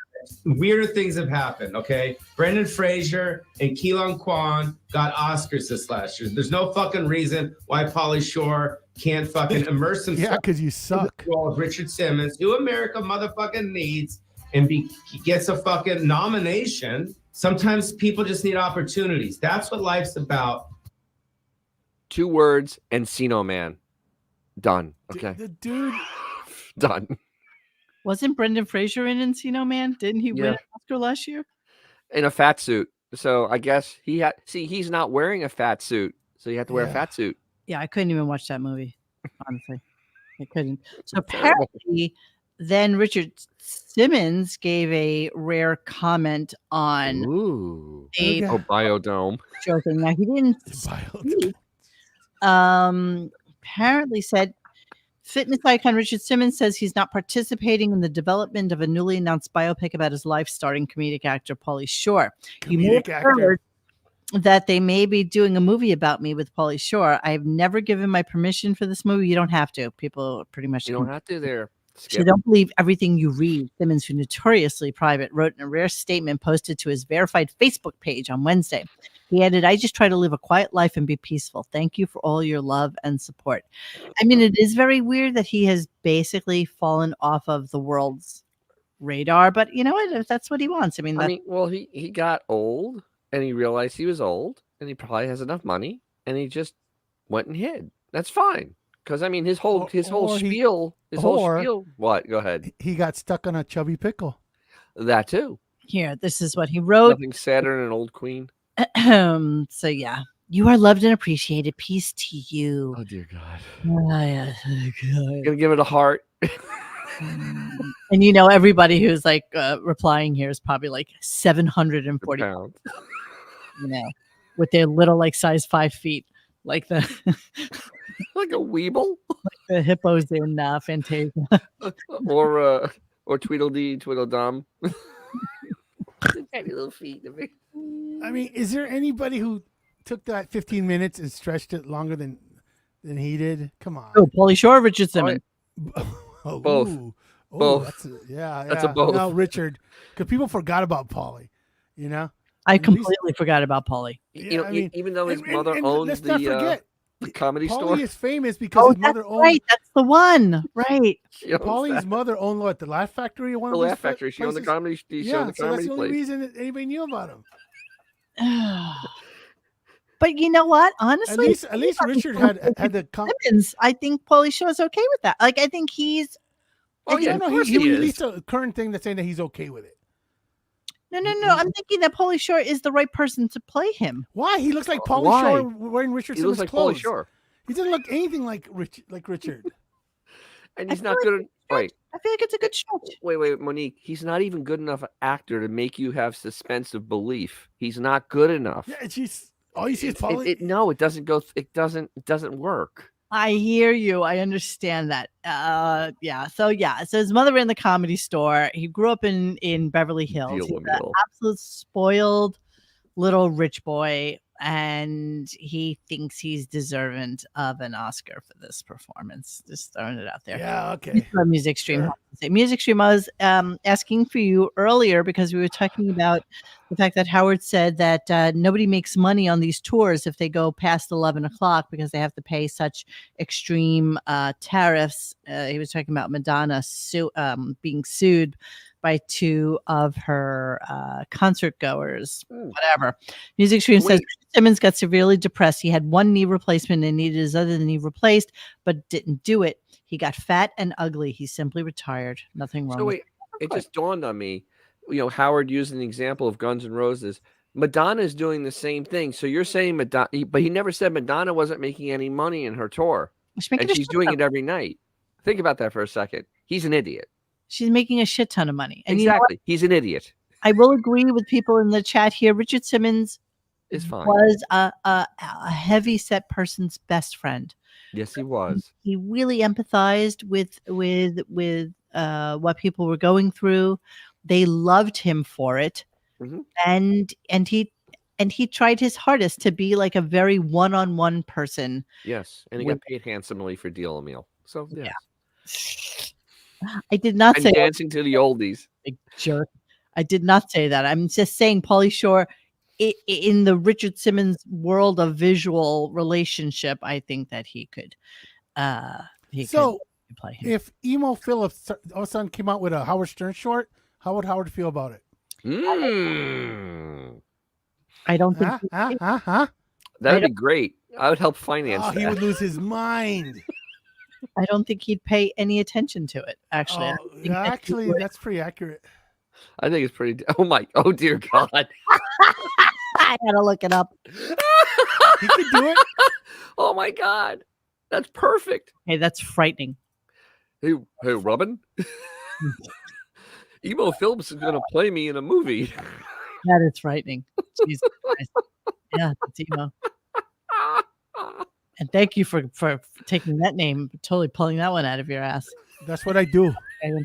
Weirder things have happened, okay? Brendan Fraser and Keelan Kwan got Oscars this last year. There's no fucking reason why Pauly Shore can't fucking immerse himself. yeah, because you suck. With Richard Simmons, who America motherfucking needs, and he gets a fucking nomination. Sometimes people just need opportunities. That's what life's about. 2 words, Encino Man. Done. Okay. The dude. Done. Wasn't Brendan Fraser in Encino Man? Didn't he win an Oscar last year? In a fat suit. So I guess he's not wearing a fat suit. So you have to wear a fat suit. Yeah, I couldn't even watch that movie. Honestly, I couldn't. So apparently, then Richard Simmons gave a rare comment on the Biodome. Sure thing. Now he didn't speak. Apparently said fitness icon Richard Simmons says he's not participating in the development of a newly announced biopic about his life starring comedic actor Pauly Shore. You may have heard that they may be doing a movie about me with Pauly Shore. I've never given my permission for this movie. You don't have to. People pretty much You don't have to there. So don't believe everything you read. Simmons, who notoriously private, wrote in a rare statement posted to his verified Facebook page on Wednesday. He added, I just try to live a quiet life and be peaceful. Thank you for all your love and support. I mean, it is very weird that he has basically fallen off of the world's radar, but you know what? If that's what he wants. I mean, well, he got old and he realized he was old and he probably has enough money and he just went and hid. That's fine. Because I mean, his whole spiel. What? Go ahead. He got stuck on a chubby pickle. That too. Here, this is what he wrote. Nothing sadder than an old queen. So yeah, you are loved and appreciated. Peace to you. Oh dear God. Gonna give it a heart. And you know, everybody who's like replying here is probably like 740 pounds. You know, with their little like size 5 feet, like the like a weeble, like the hippos in Fantasia, or Tweedledee, Tweedledum. Tiny little feet. I mean, is there anybody who took that 15 minutes and stretched it longer than he did? Come on. Oh, Pauly Shore, Richard Simmons. Both. Ooh. Both. That's a both. No, Richard, because people forgot about Pauly. You know, I completely forgot about Pauly. You know, even though his mother owns let's not forget, the comedy Pauly store. is famous because his mother owned. Right, that's the one. Right. Pauly's mother owned what? The Laugh Factory or one The of those Laugh Factory. She owned the comedy. She owned the so comedy that's the only place. reason that anybody knew about him. But you know what? Honestly, at least Richard had the Simmons. I think Pauly Shore's okay with that. Like, I think he's. Oh yeah, of no, course he is. released a current thing that's saying that he's okay with it. No. I'm thinking that Pauly Shore is the right person to play him. Why? He looks like Pauly Shore wearing Richard Simmons looks like clothes. Pauly Shore. He doesn't look anything like Richard. And he's not good. Wait. I feel like it's a good stretch. Wait, Monique. He's not even good enough actor to make you have suspense of belief. He's not good enough. Yeah, she's all you see is Pauly. No, it doesn't go. It doesn't work. I hear you. I understand that. Yeah. So his mother ran the comedy store. He grew up in Beverly Hills. He's an absolute spoiled little rich boy, and he thinks he's deserving of an Oscar for this performance. Just throwing it out there. Yeah. Okay. Music Stream. Sure. Music Stream. I was asking for you earlier because we were talking about the fact that Howard said that nobody makes money on these tours if they go past 11 o'clock because they have to pay such extreme tariffs. He was talking about Madonna being sued by 2 of her concert goers, whatever. Music Stream says Simmons got severely depressed. He had 1 knee replacement and needed his other knee replaced, but didn't do it. He got fat and ugly. He simply retired. Nothing wrong. So wait, it just dawned on me Howard using the example of Guns N' Roses. Madonna's doing the same thing. So you're saying Madonna, but he never said Madonna wasn't making any money in her tour, and she's doing it every night. Think about that for a second. He's an idiot. She's making a shit ton of money. And exactly. He's an idiot. I will agree with people in the chat here. Richard Simmons is fine. Was a heavy set person's best friend. Yes, he was. He really empathized with what people were going through. They loved him for it, and he tried his hardest to be like a very one-on-one person. Yes, and he got paid handsomely for Deal a Meal. So yes. Yeah. I did not say dancing to the oldies. Big jerk. I did not say that. I'm just saying Pauly Shore in the Richard Simmons world of visual relationship, I think that he could could play him. If Emo Phillips all of a sudden came out with a Howard Stern short, how would Howard feel about it? I don't think that'd be great. I would help finance that. He would lose his mind. I don't think he'd pay any attention to it. Actually, that's pretty accurate. I think it's pretty. Oh dear God! I gotta look it up. He could do it. Oh my God, that's perfect. Hey, that's frightening. Hey, Robin. Emo Phillips is gonna play me in a movie. That is frightening. Jesus Christ. Yeah, it's Emo. And thank you for taking that name, totally pulling that one out of your ass. That's what I do. Emo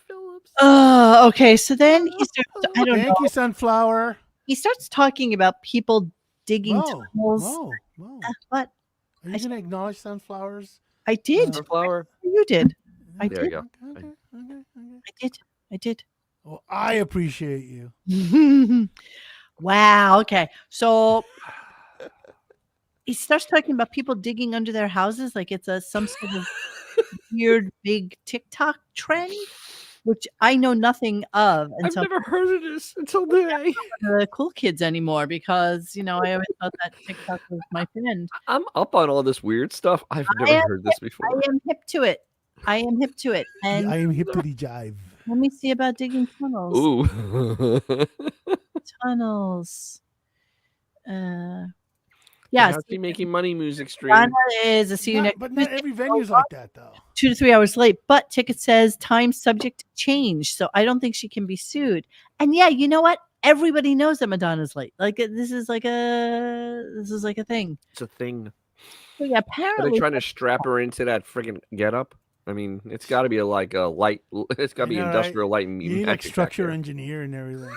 Phillips. Oh, okay. So then he starts. I don't know. Thank you, Sunflower. He starts talking about people digging tunnels. Whoa. What? Are you going to acknowledge Sunflowers? I did. Sunflower. You did. There you go. I did. Well, I appreciate you. Wow. Okay. So he starts talking about people digging under their houses like it's some sort of weird big TikTok trend, which I know nothing of. And I've never heard of this until today. The cool kids anymore because I always thought that TikTok was my friend. I'm up on all this weird stuff. I've never heard this before. I am hip to it. And I am hip to the jive. Let me see about digging tunnels. Ooh. Tunnels. Yeah. How's he making money music stream? Donna is a see you next. But not every venue's like that, though. 2 to 3 hours late, but ticket says time subject to change. So I don't think she can be sued. And yeah, you know what? Everybody knows that Madonna's late. Like this is like a thing. It's a thing. So yeah, apparently Are they trying to strap her into that friggin' getup? I mean, it's got to be like a light. It's got to be industrial light. You need like structure engineer and everything.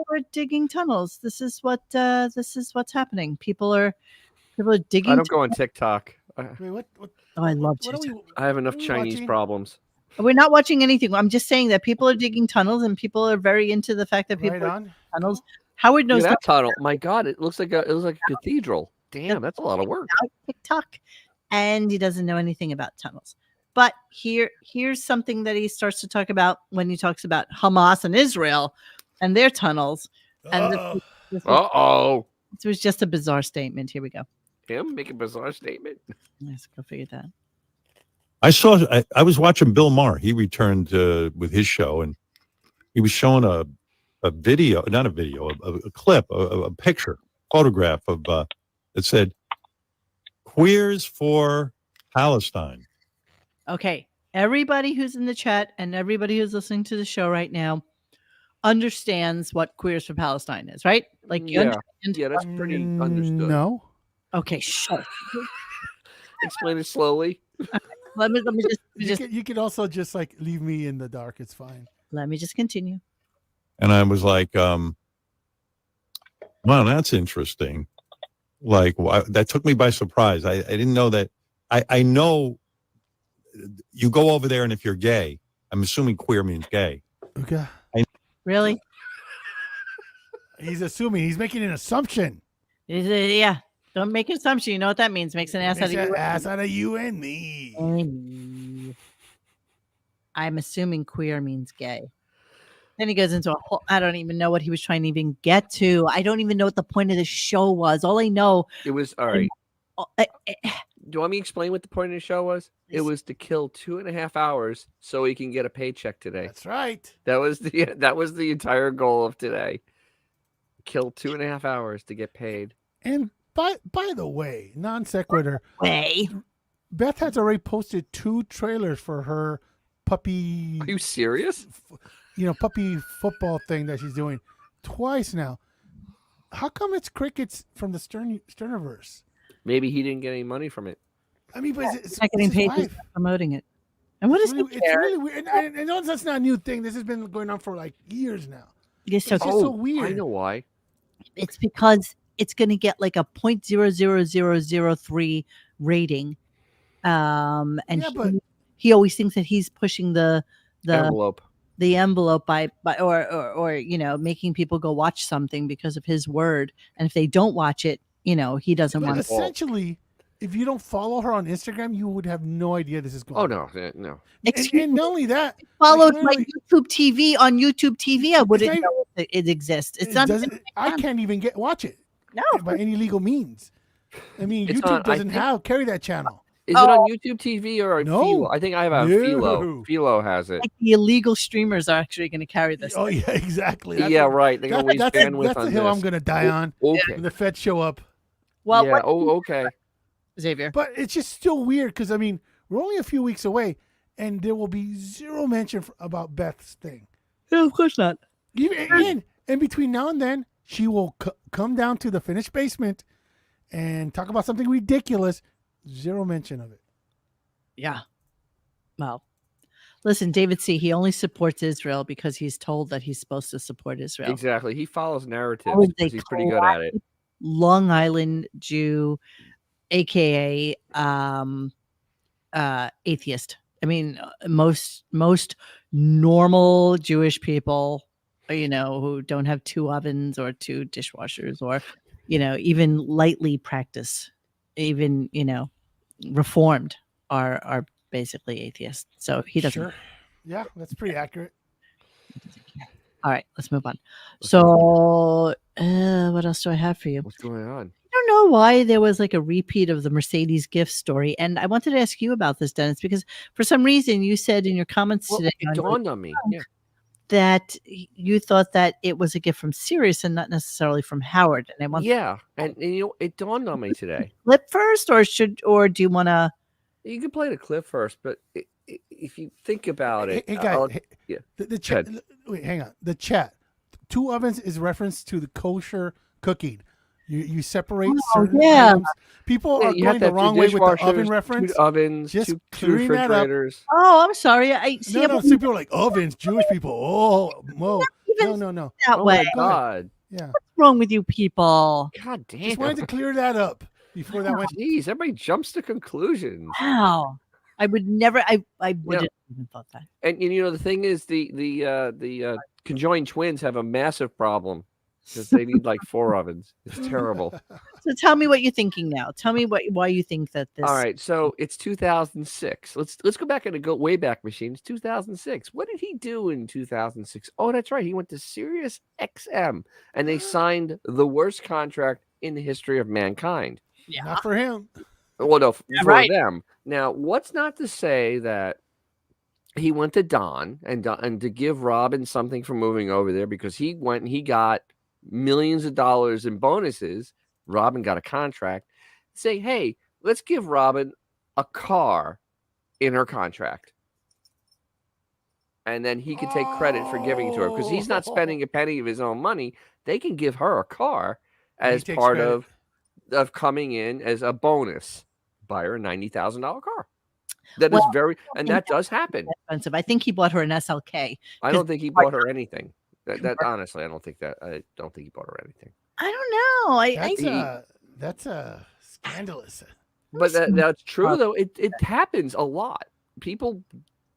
We're digging tunnels. This is what's happening. People are digging. I don't go on TikTok. Wait, what? Oh, I love TikTok. I have enough Chinese problems. We're not watching anything. I'm just saying that people are digging tunnels, and people are very into the fact that people are digging tunnels. Howard knows that tunnel. My God, it looks like a cathedral. Damn, that's a lot of work. TikTok, and he doesn't know anything about tunnels. But here's something that he starts to talk about when he talks about Hamas and Israel and their tunnels. And this was just a bizarre statement. Here we go. Him make a bizarre statement. Let's go figure that. I was watching Bill Maher. He returned with his show, and he was showing a video, not a video, a clip, a picture, photograph of it said "Queers for Palestine." Okay, everybody who's in the chat and everybody who's listening to the show right now understands what Queers for Palestine is, right? Like, you understand? Yeah, that's pretty understood. No. Okay, shut. Explain it slowly. Let me just. You could also just like leave me in the dark. It's fine. Let me just continue. And I was like, wow, that's interesting. Like, that took me by surprise. I didn't know that. I know you go over there, and if you're gay, I'm assuming queer means gay. Okay. Really? He's assuming. He's making an assumption. Yeah. Don't make an assumption. You know what that means. Makes an ass out of you. Ass out of you and me. I'm assuming queer means gay. Then he goes into a whole, I don't even know what he was trying to even get to. I don't even know what the point of the show was. All I know. It was, all right. you want me to explain what the point of the show was? It was to kill 2.5 hours so he can get a paycheck today. That's right. That was the entire goal of today. Kill 2.5 hours to get paid. And by the way, non sequitur. Way. Beth has already posted 2 trailers for her puppy. Are you serious? Puppy football thing that she's doing twice now. How come it's crickets from the Sterniverse? Maybe he didn't get any money from it. I mean, but it's not getting his paid wife. for promoting it. And what is It's really weird. And I know that's not a new thing. This has been going on for like years now. It's just so weird. I know why. It's because it's going to get like a 0.00003 rating. And he always thinks that he's pushing the envelope by or making people go watch something because of his word. And if they don't watch it, he doesn't want to. Essentially, if you don't follow her on Instagram, you would have no idea this is going on. Oh, no. And not only that, followed my YouTube TV on YouTube TV, I wouldn't know it exists. It's not. I can't even watch it. No, by any legal means. I mean, It's YouTube on- doesn't carry that channel. Is it on YouTube TV or on No. Philo? I think I have a Philo. No. Philo has it. Like the illegal streamers are actually going to carry this. Oh yeah, exactly. Yeah, right. They're gonna waste bandwidth that's on the hill this. I'm going to die on. Okay. When the feds show up. Well, yeah. Okay. Xavier. But it's just still weird because I mean we're only a few weeks away, and there will be zero mention about Beth's thing. No, of course not. And between now and then, she will come down to the finished basement and talk about something ridiculous. Zero mention of it. Yeah. Well, listen, David C. He only supports Israel because he's told that he's supposed to support Israel. Exactly. He follows narratives That was a because he's pretty good at it. Long Island Jew, aka atheist. I mean, most normal Jewish people, who don't have 2 ovens or 2 dishwashers, or even lightly practice, even reformed, are basically atheists. So he doesn't. Sure. Yeah, that's pretty accurate. All right, let's move on. So, what else do I have for you? What's going on? I don't know why there was like a repeat of the Mercedes gift story. And I wanted to ask you about this, Dennis, because for some reason you said in your comments today it dawned on me. Yeah. that you thought that it was a gift from Sirius and not necessarily from Howard. And I want and it dawned on me today. clip first, or do you want to? You can play the clip first, but if you think about it, Hey guys, yeah. the chat. Wait, hang on. The chat. 2 ovens is reference to the kosher cooking. You separate certain items. People are you have going to the have wrong 2 way with the oven dishwashers, reference. 2 ovens, Just 2 clearing that up. refrigerators. Oh, I'm sorry. I see. No, some people are like ovens, Jewish people. Oh, whoa. No. That Oh way. my God. Yeah. What's wrong with you people? God damn. Just wanted to clear that up before that went. Jeez, everybody jumps to conclusions. Wow. I would never. I wouldn't even thought that. And the thing is, the conjoined twins have a massive problem because they need like 4 ovens. It's terrible. So tell me what you're thinking now. Tell me why you think that this. All right, so it's 2006. Let's go back in the way back machine. It's 2006. What did he do in 2006? Oh, that's right. He went to Sirius XM, and they signed the worst contract in the history of mankind. Yeah. Not for him. Well, no, for right. them. Now, what's not to say that he went to Don and to give Robin something for moving over there, because he went and he got millions of dollars in bonuses. Robin got a contract. Say, hey, let's give Robin a car in her contract. And then he can take credit for giving it to her because he's not spending a penny of his own money. They can give her a car as part of coming in as a bonus. Buy her a $90,000 car. That is that does happen. Expensive. I think he bought her an SLK. I don't think he bought her anything. That honestly, I don't think he bought her anything. I don't know. That's scandalous. But that's true though. It happens a lot. People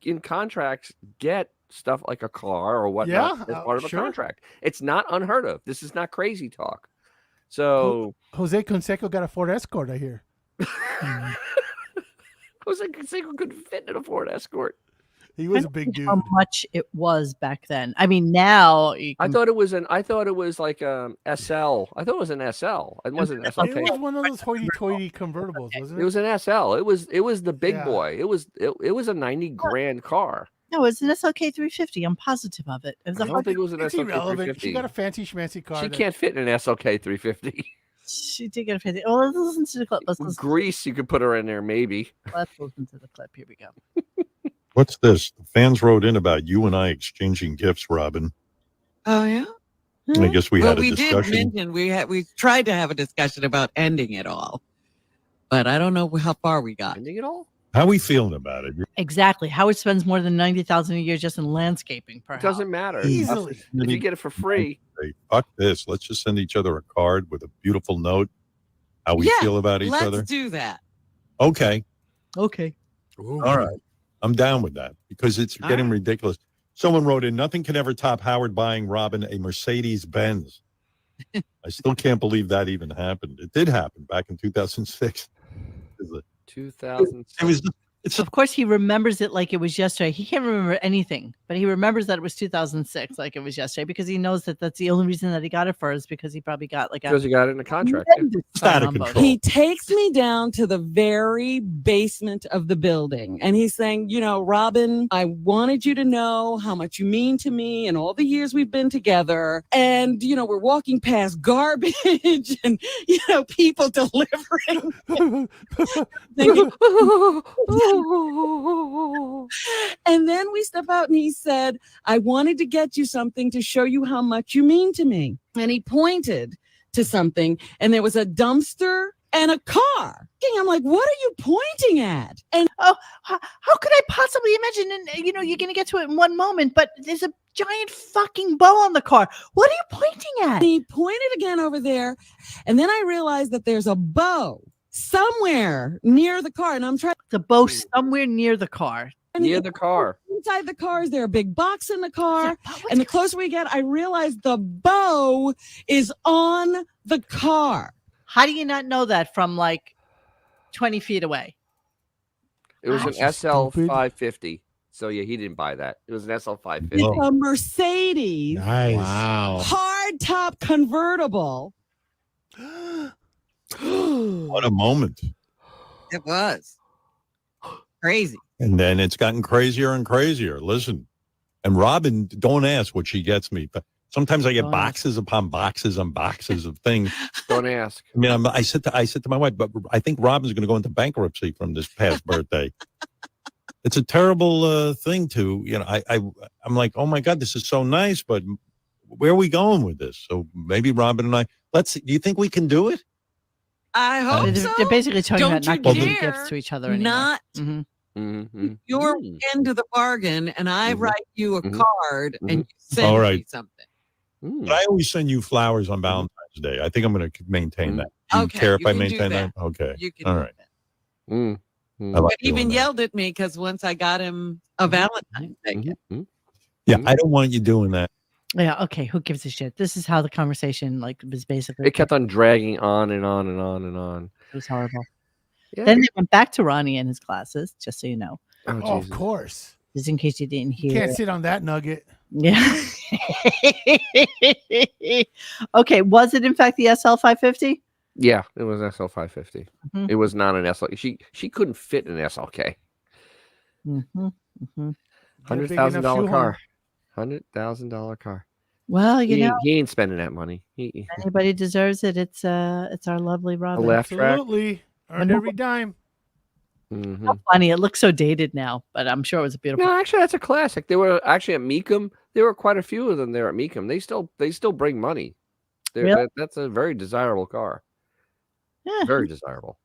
in contracts get stuff like a car or whatnot as part of a contract. It's not unheard of. This is not crazy talk. So Jose Canseco got a Ford Escort, I hear. Jose Canseco couldn't fit in a Ford Escort. He was a big dude. How much it was back then. I mean, now I thought it was like SL. I thought it was an SL. It wasn't an SLK. It was one of those hoity-toity convertibles, wasn't it? It was an SL. It was the big Yeah. boy. It was a 90 grand car. No, it's an SLK 350. I'm positive of it. It was I don't think it was an It's SLK irrelevant. 350. She got a fancy schmancy car. She that- can't fit in an SLK 350. She did get a fancy. Well, let's listen to the clip. Let's listen. Grease, you could put her in there, maybe. Let's listen to the clip. Here we go. What's this? The fans wrote in about you and I exchanging gifts, Robin. Oh yeah. I guess we had a we discussion. did mention we tried to have a discussion about ending it all, but I don't know how far we got. Ending it all? How are we feeling about it? Exactly. Howard spends more than $90,000 a year just in landscaping per It doesn't matter. Easily. If you get it for free. Hey, fuck this. Let's just send each other a card with a beautiful note. How we Yeah, feel about each let's other. do that. Okay. Okay. Ooh. All right. I'm down with that because it's All getting right. ridiculous. Someone wrote in, nothing can ever top Howard buying Robin a Mercedes Benz. I still can't believe that even happened. It did happen back in 2006. 2000. It was. It's Of course, he remembers it like it was yesterday. He can't remember anything, but he remembers that it was 2006, like it was yesterday, because he knows that that's the only reason that he got it for is because he probably got like Because you got it in a contract. Yeah. It's out of control. He takes me down to the very basement of the building and he's saying, you know, Robin, I wanted you to know how much you mean to me and all the years we've been together. And, you know, we're walking past garbage and, you know, people delivering. Thinking, and then we step out and he said, I wanted to get you something to show you how much you mean to me. And he pointed to something and there was a dumpster and a car. I'm like, what are you pointing at? And how could I possibly imagine? And you know, you're going to get to it in one moment, but there's a giant fucking bow on the car. What are you pointing at? he pointed again over there. And then I realized that there's a bow somewhere near the car. And I'm trying the bow somewhere near the car. Near the car. Inside the car, is there a big box in the car? And the closer we get, I realize the bow is on the car. How do you not know that from like 20 feet away? It was an That's SL stupid. 550. So yeah, he didn't buy that. It was an SL It's 550. a Mercedes Nice. Wow. hard top convertible. What a moment. It was crazy. And then it's gotten crazier and crazier. Listen, and Robin, don't ask what she gets me, but sometimes I get Don't boxes upon boxes and boxes of things. Don't ask. I mean, I said to my wife, but I think Robin's going to go into bankruptcy from this past birthday. It's a terrible thing to, you know. I'm like, oh my God, this is so nice, but where are we going with this? So maybe Robin and I, do you think we can do it? I hope They're, so. they're basically talking Don't about not you giving dare gifts to each other anymore. not Mhm. Mm-hmm. your end of the bargain, and I Mhm. write you a Mhm. card and you send All me right. something. But I always send you flowers on Valentine's Day. I think I'm going to maintain that. Do you Okay, care if you I can do maintain that? that. Okay. You can All do right. that. I like But even doing that. yelled at me because once I got him a Valentine's Day gift. Yeah, I don't want you doing that. Yeah. Okay. Who gives a shit? This is how the conversation was basically. It kept on dragging on and on and on and on. It was horrible. Yeah. Then they went back to Ronnie and his classes, just so you know. Oh, Oh, of Jesus. course. Just in case you didn't hear. Can't sit on that nugget. Yeah. Okay. Was it in fact the SL 550? Yeah, it was SL 550. Mhm. It was not an SL. She couldn't fit an SLK. Mm-hmm. Mm-hmm. $100,000 car. $100,000 car. Well, you know, He ain't spending that money. He anybody deserves it. It's our lovely Robin. laugh track. Absolutely. Earned every dime. Mhm. How funny. It looks so dated now, but I'm sure it was a beautiful. No, actually, that's a classic. They were actually at Meekum. There were quite a few of them there at Meekum. They still bring money. Really? That's a very desirable car. Yeah. Very desirable.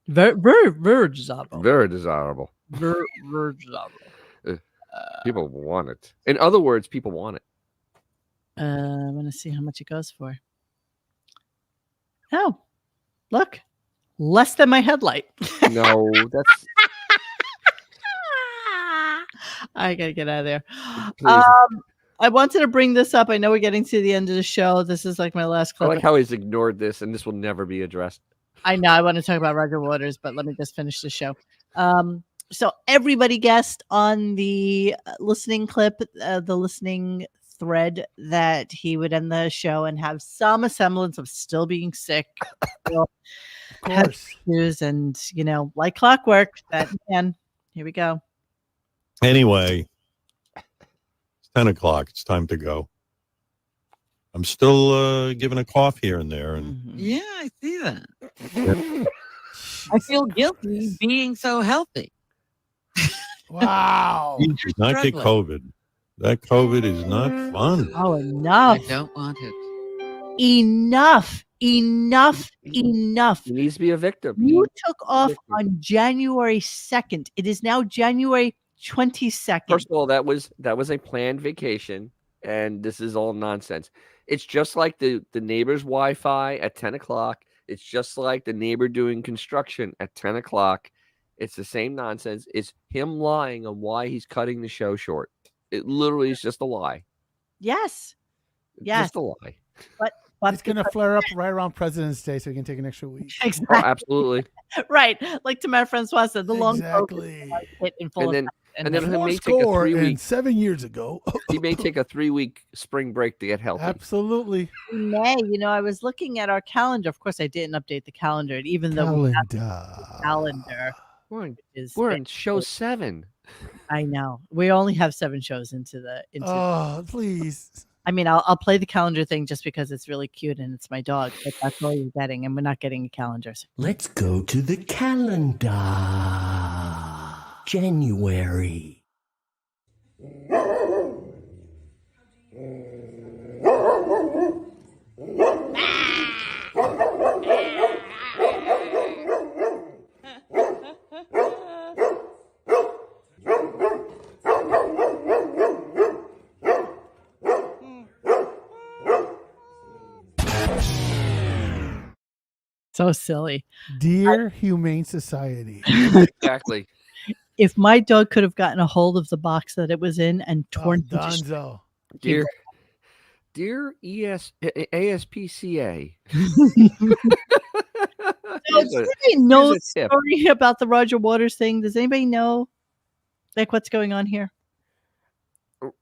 Very, very, very desirable. Very desirable. Very, very desirable. People want it. In other words, people want it. I want to see how much it goes for. Oh, look, less than my headlight. No, that's I gotta get out of there. Please. I wanted to bring this up. I know we're getting to the end of the show. This is like my last I clip. like how he's ignored this, and this will never be addressed. I know I want to talk about Roger Waters, but let me just finish the show. So everybody guessed on the listening clip, the listening thread, that he would end the show and have some semblance of still being sick. Of course. And, like clockwork, that man, here we go. Anyway, it's 10 o'clock. It's time to go. I'm still giving a cough here and there. And Yeah, I see that. I feel guilty being so healthy. Wow. you should not get COVID. That COVID is not fun. Oh, enough. I don't want it. Enough. He needs to be a victim. You took off on January 2nd. It is now January 22nd. First of all, that was a planned vacation, and this is all nonsense. It's just like the neighbor's Wi-Fi at 10 o'clock. It's just like the neighbor doing construction at 10 o'clock. It's the same nonsense. It's him lying on why he's cutting the show short. It literally is just a lie. Yes. It's just a lie. But it's going to flare up right around President's Day, so we can take an extra week. Exactly. Oh, absolutely. Right. Like Tamara Francois said, the long Exactly. hit in full And then he Four may take a score 3 and week. 7 years ago. He may take a 3-week spring break to get healthy. Absolutely. May. I was looking at our calendar. Of course, I didn't update the calendar, even though we have the calendar. We're in show 7. I know. We only have 7 shows into Oh, please. I mean, I'll play the calendar thing just because it's really cute and it's my dog, but that's all you're getting, and we're not getting a calendar. Let's go to the calendar. January. So silly. Dear Humane Society. Exactly. If my dog could have gotten a hold of the box that it was in and torn it to Donzo. Dear ASPCA. Does anybody know the story about the Roger Waters thing? Does anybody know what's going on here?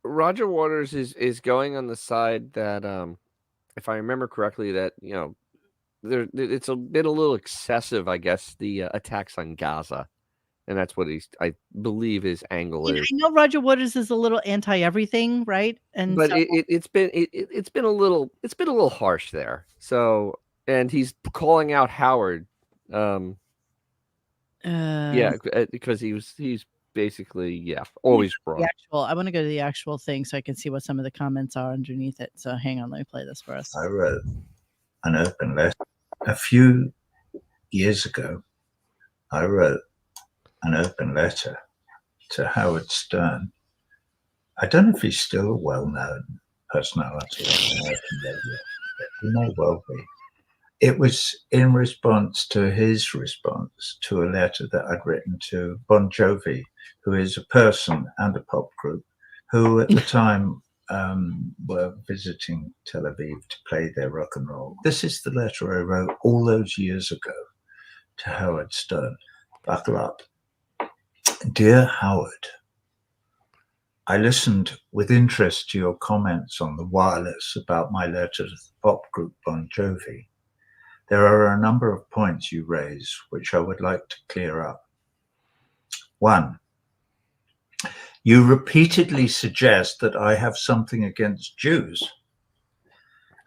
Roger Waters is going on the side that, if I remember correctly, that it's been a little excessive, I guess, the attacks on Gaza, and that's what I believe his angle is. I know Roger Waters is a little anti-everything, right? And But so, it's been a little harsh there. So, and he's calling out Howard. Because he's basically always wrong. I want to go to the actual thing so I can see what some of the comments are underneath it. So hang on, let me play this for us. I wrote an open letter a few years ago. I wrote an open letter to Howard Stern. I don't know if he's still a well-known personality on American radio, but he may well be. It was in response to his response to a letter that I'd written to Bon Jovi, who is a person and a pop group, who at the time were visiting Tel Aviv to play their rock and roll. This is the letter I wrote all those years ago to Howard Stern. Buckle up. Dear Howard, I listened with interest to your comments on the wireless about my letter to the pop group Bon Jovi. There are a number of points you raise which I would like to clear up. 1. You repeatedly suggest that I have something against Jews,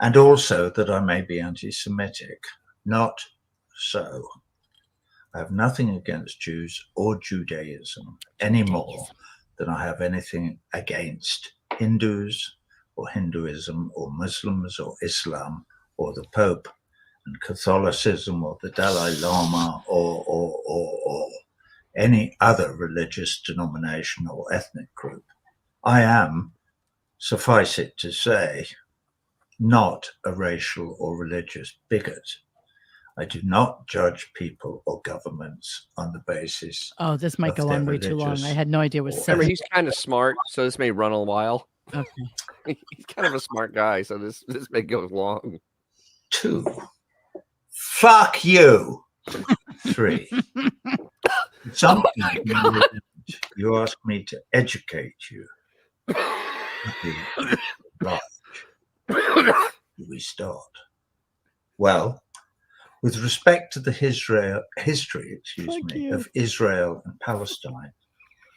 and also that I may be anti-Semitic. Not so. I have nothing against Jews or Judaism any more than I have anything against Hindus or Hinduism or Muslims or Islam or the Pope and Catholicism or the Dalai Lama or any other religious denomination or ethnic group. I am, suffice it to say, not a racial or religious bigot. I do not judge people or governments on the basis. Oh, this might go on way too long. I had no idea it was Remember, 7. he's kind of smart, so this may run a while. Okay. He's kind of a smart guy, so this may go long. 2. Fuck you. 3. Sometimes you ask me to educate you. Right. We start. Well, with respect to the history, of Israel and Palestine,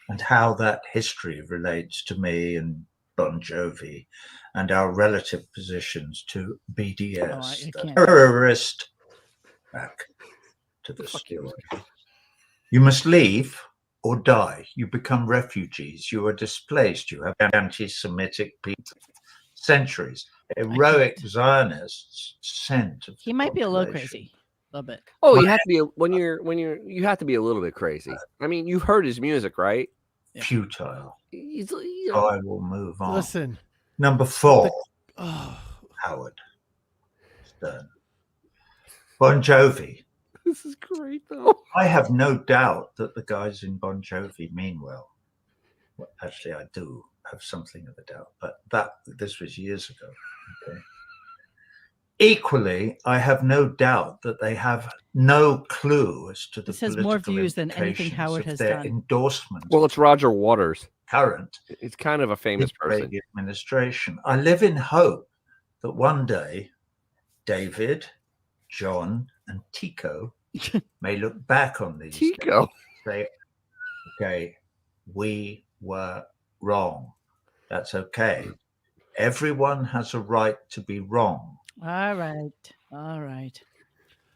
and how that history relates to me and Bon Jovi, and our relative positions to BDS, the terrorist. Back to the story. You must leave or die. You become refugees. You are displaced. You have anti-Semitic people. Centuries. Heroic Zionists sent. He might be a little crazy, a little bit. Oh, you have to be you have to be a little bit crazy. I mean, you've heard his music, right? Futile. He's, I will move on. Listen. Number 4. Howard Stern. Bon Jovi. This is great, though. I have no doubt that the guys in Bon Jovi mean well. Actually, I do have something of a doubt, but this was years ago. Okay. Equally, I have no doubt that they have no clue as to the This has political more views than anything implications Howard of has their done. endorsement. Well, it's Roger Waters. Current. It's kind of a famous person. Administration. I live in hope that one day David, John, and Tico may look back on these Tico days and say, okay, we were wrong. That's okay. Everyone has a right to be wrong. All right.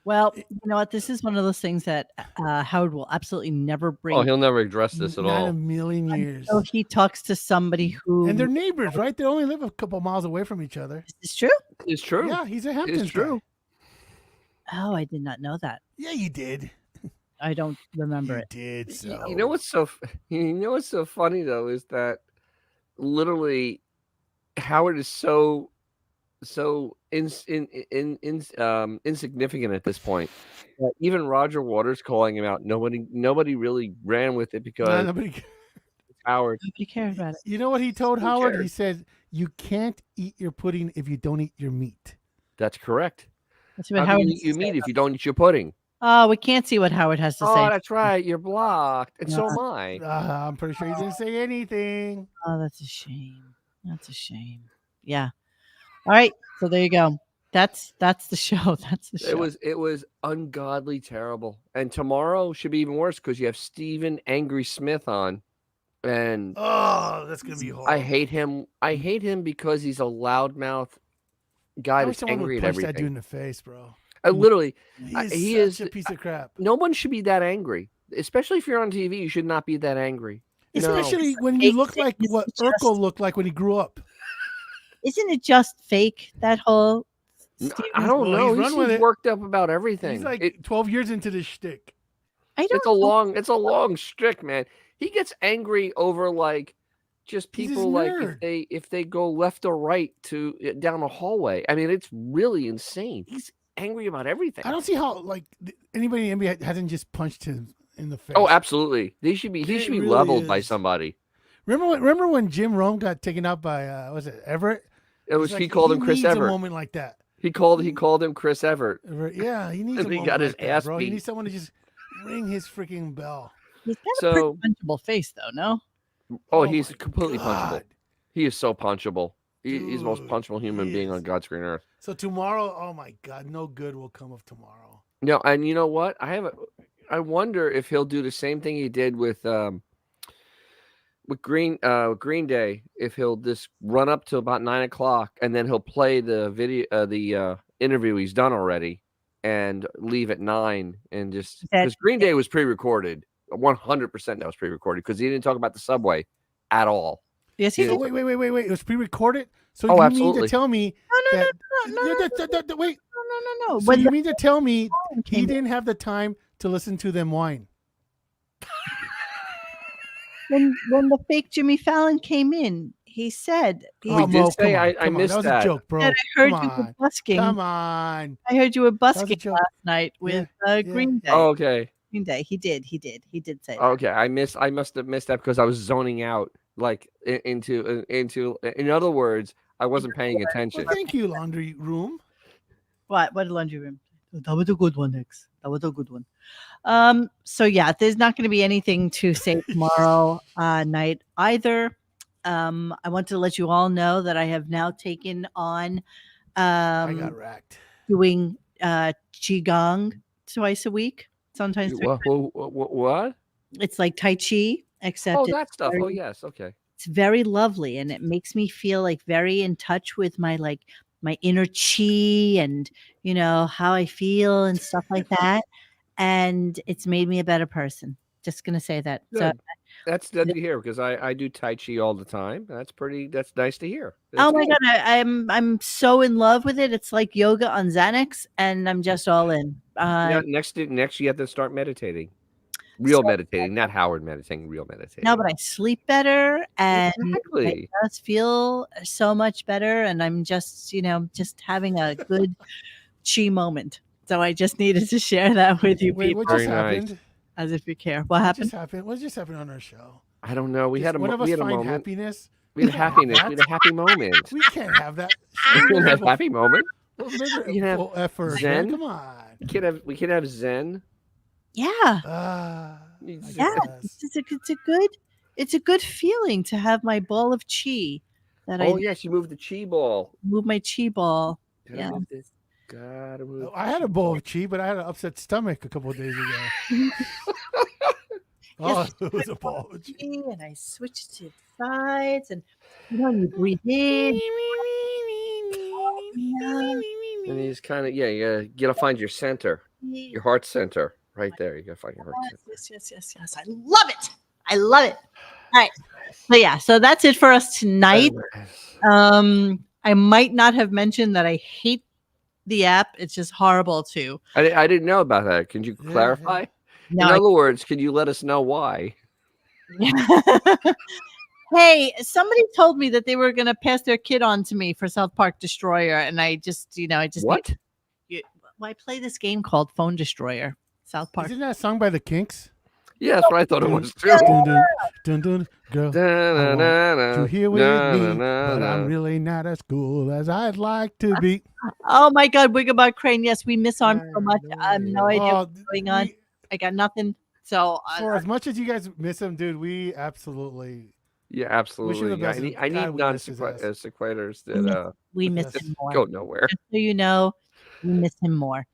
Well, you know what? This is one of those things that Howard will absolutely never bring. Oh, he'll never address this at Not all. a million years. So he talks to somebody who. And they're neighbors, right? They only live a couple miles away from each other. Is this true? It's true. Yeah, he's a Hamptons It's true. guy. Oh, I did not know that. Yeah, you did. I don't remember it. Did so. You know what's so funny though is that literally Howard is so insignificant at this point. Even Roger Waters calling him out. Nobody really ran with it because nobody. Howard. Nobody cared about it. You know what he told Howard? cared? He said, "You can't eat your pudding if you don't eat your meat." That's correct. Let's see what How Howard can you has eat to your say meat about if you don't eat your pudding? Oh, we can't see what Howard has to Oh, say. that's right. You're blocked, and so am I. I'm pretty sure he didn't say anything. Oh, that's a shame. That's a shame. Yeah. All right. So there you go. That's the show. That's the show. It was ungodly terrible. And tomorrow should be even worse because you have Stephen Angry Smith on. And Oh, that's gonna be horrible. I hate him. I hate him because he's a loudmouth guy I wish that's someone angry would at punch that dude everything. in the face, bro. Literally, He is such a piece of crap. No one should be that angry, especially if you're on TV. You should not be that angry. Especially when you look like what Urkel looked like when he grew up. Isn't it just fake, that whole I don't know. he's He run with seems it. worked up about everything. He's like 12 years into this shtick. It's a long streak, man. He gets angry over like just He's this people like nerd. if they go left or right to down a hallway. I mean, it's really insane. He's angry about everything. I don't see how like anybody in the NBA hasn't just punched him in the face. Oh, absolutely. He should be It really leveled by is. somebody. Remember when Jim Rome got taken out by was it Everett? It was It's he like, called him Chris needs Everett. A moment like that. He called him Chris Everett. Yeah, he needs a And he moment got his like that, ass bro. He beat. needs someone to just ring his freaking bell. He's got a So- pretty punchable face, though. No. Oh, he's completely punchable. He is so punchable. He's the most punchable human being on God's green earth. So tomorrow, oh my God, no good will come of tomorrow. No, and you know what? I wonder if he'll do the same thing he did with Green Day. If he'll just run up to about 9:00 and then he'll play the video, the interview he's done already, and leave at 9 and just because Green Day was pre-recorded, 100% that was pre-recorded because he didn't talk about the subway at all. Yes, So wait. It was pre-recorded. So Oh, you mean absolutely. to tell me? Wait. No. So When you the mean to tell me phone he came didn't have the time to listen to them whine? when the fake Jimmy Fallon came in, he said, Oh, did Mo, say come on, I come on. missed that was that. a joke, bro. I heard Come you were on. busking. Come on. I heard you were was a busking joke. last night with Green Day. Oh, okay. Green Day. He did say that. Okay, I must have missed that because I was zoning out, like into. In other words, I wasn't paying attention. Well, thank you, laundry room. What? What a laundry room? That was a good one, X. That was a good one. So yeah, there's not going to be anything to say tomorrow night either. I want to let you all know that I have now taken on I got racked. doing qigong twice a week, sometimes three. What? It's like Tai Chi, except Oh, it's that stuff. very, Oh, yes. Okay. it's very lovely, and it makes me feel like very in touch with my my inner chi and how I feel and stuff like that. And it's made me a better person. Just gonna say that. So Good. That's good to hear because I do Tai Chi all the time. That's nice to hear. oh That's my good. god, I'm so in love with it. It's like yoga on Xanax, and I'm just all in. Now, next you have to start meditating. Real meditating, not Howard meditating, real meditating. No, but I sleep better and Exactly. I just feel so much better. And I'm just, just having a good chi moment. So I just needed to share that with you Wait, people. what just happened? As if you care. What happened? What just happened on our show? I don't know. We had a one of us find moment. happiness. We had happiness. We had a happy moment. We can't have that. We can have happy moment. Make it We can have full effort. Zen. Man. Come on. We can have Zen. Yeah. Yeah. It's a good feeling to have my ball of chi. Yes, you moved the chi ball. Move my chi ball. Yeah. Gotta move. I had a bowl of chi, but I had an upset stomach a couple of days ago. It was a ball of chi. And I switched to sides, and you breathe in. And he's kind of you gotta find your center, your heart center, right there. You gotta find your heart center. Yes. I love it. I love it. All right. So that's it for us tonight. I might not have mentioned that I hate the app. It's just horrible too. I didn't know about that. Can you clarify? No, In other words, can you let us know why? Hey, somebody told me that they were going to pass their kid on to me for South Park Destroyer, and I just What? I play this game called Phone Destroyer. South Park. Isn't that a song by the Kinks? Yeah, that's what I thought it was too. Dun, dun, girl, I want you here with me, but I'm really not as cool as I'd like to be. Oh my God, Wigabot Crane. Yes, we miss Arm so much. I have no idea what's going on. I got nothing. So for as much as you guys miss him, dude, we absolutely. Yeah, absolutely. I need non-sequiturs that we miss him more. Go nowhere. Just so you know, we miss him more.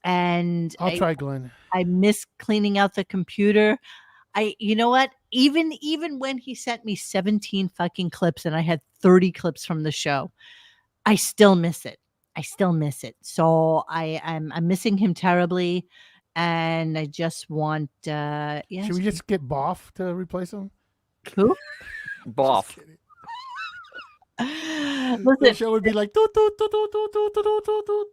And I'll try, Glenn. I miss cleaning out the computer. You know what? Even when he sent me 17 fucking clips and I had 30 clips from the show, I still miss it. So I'm missing him terribly, and I just want. Should we just get Boff to replace him? Who? Boff. Listen, the show would be like. Doot, doot, doot, doot, doot, doot, doot, doot, doot.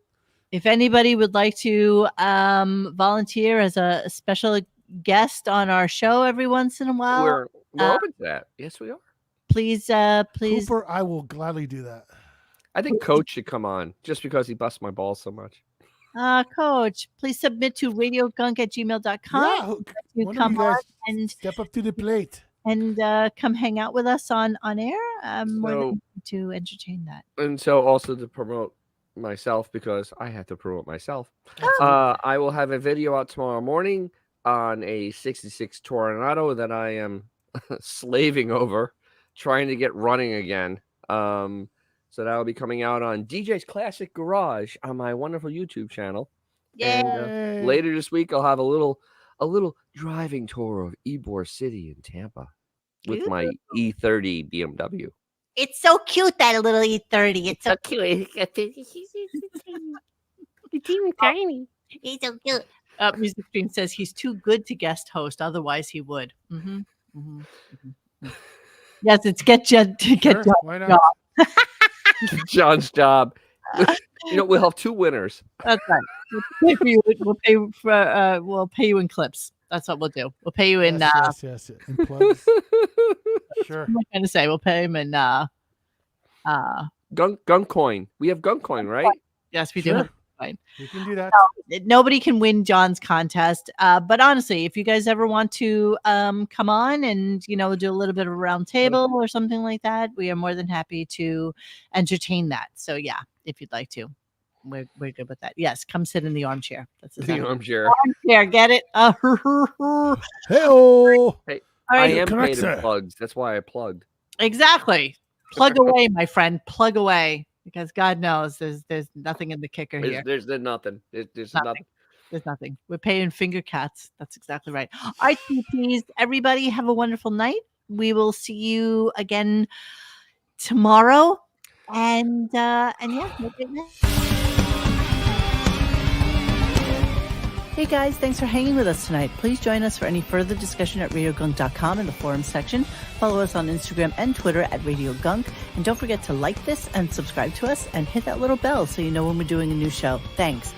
If anybody would like to volunteer as a special guest on our show every once in a while, we're open to that. Yes, we are. Please. Cooper, I will gladly do that. I think Coach should come on just because he busts my balls so much. Coach, please submit to radiogunk@gmail.com. Yeah, come on and step up to the plate and come hang out with us on air. I'm more than happy to entertain that. And so also to promote myself, because I have to promote myself. I will have a video out tomorrow morning on a 66 Toronado that I am slaving over, trying to get running again. So that will be coming out on DJ's Classic Garage on my wonderful YouTube channel. Yay. And later this week, I'll have a little driving tour of Ybor City in Tampa with my E30 BMW. It's so cute, that little E30. It's so cute. It's even tiny. He's so cute. Music Stream says he's too good to guest host. Otherwise, he would. Yes, it's get John's job. John's job. We'll have two winners. That's right. We'll pay you in clips. That's what we'll do. We'll pay you in. Yes. In plugs. Sure. What am I going to say? We'll pay him in. Gunk coin. We have Gunk coin, right? Yes, we do. Have coin. We can do that. Nobody can win John's contest. But honestly, if you guys ever want to come on and do a little bit of a round table or something like that, we are more than happy to entertain that. So yeah, if you'd like to. we're good with that. Yes, come sit in the armchair. That's The exactly armchair. armchair. Get it? Hey-oh. Hey, All I right. am Correct, paid in sir. plugs. That's why I plugged. Exactly. Plug away, my friend. Plug away, because God knows there's nothing in the kicker here. There's nothing. There's Nothing. nothing. There's nothing. We're paying finger cats. That's exactly right. All right, TPs, everybody have a wonderful night. We will see you again tomorrow. And yeah, have a great night. Hey guys, thanks for hanging with us tonight. Please join us for any further discussion at radiogunk.com in the forum section. Follow us on Instagram and Twitter at Radio Gunk. And don't forget to like this and subscribe to us and hit that little bell so you know when we're doing a new show. Thanks.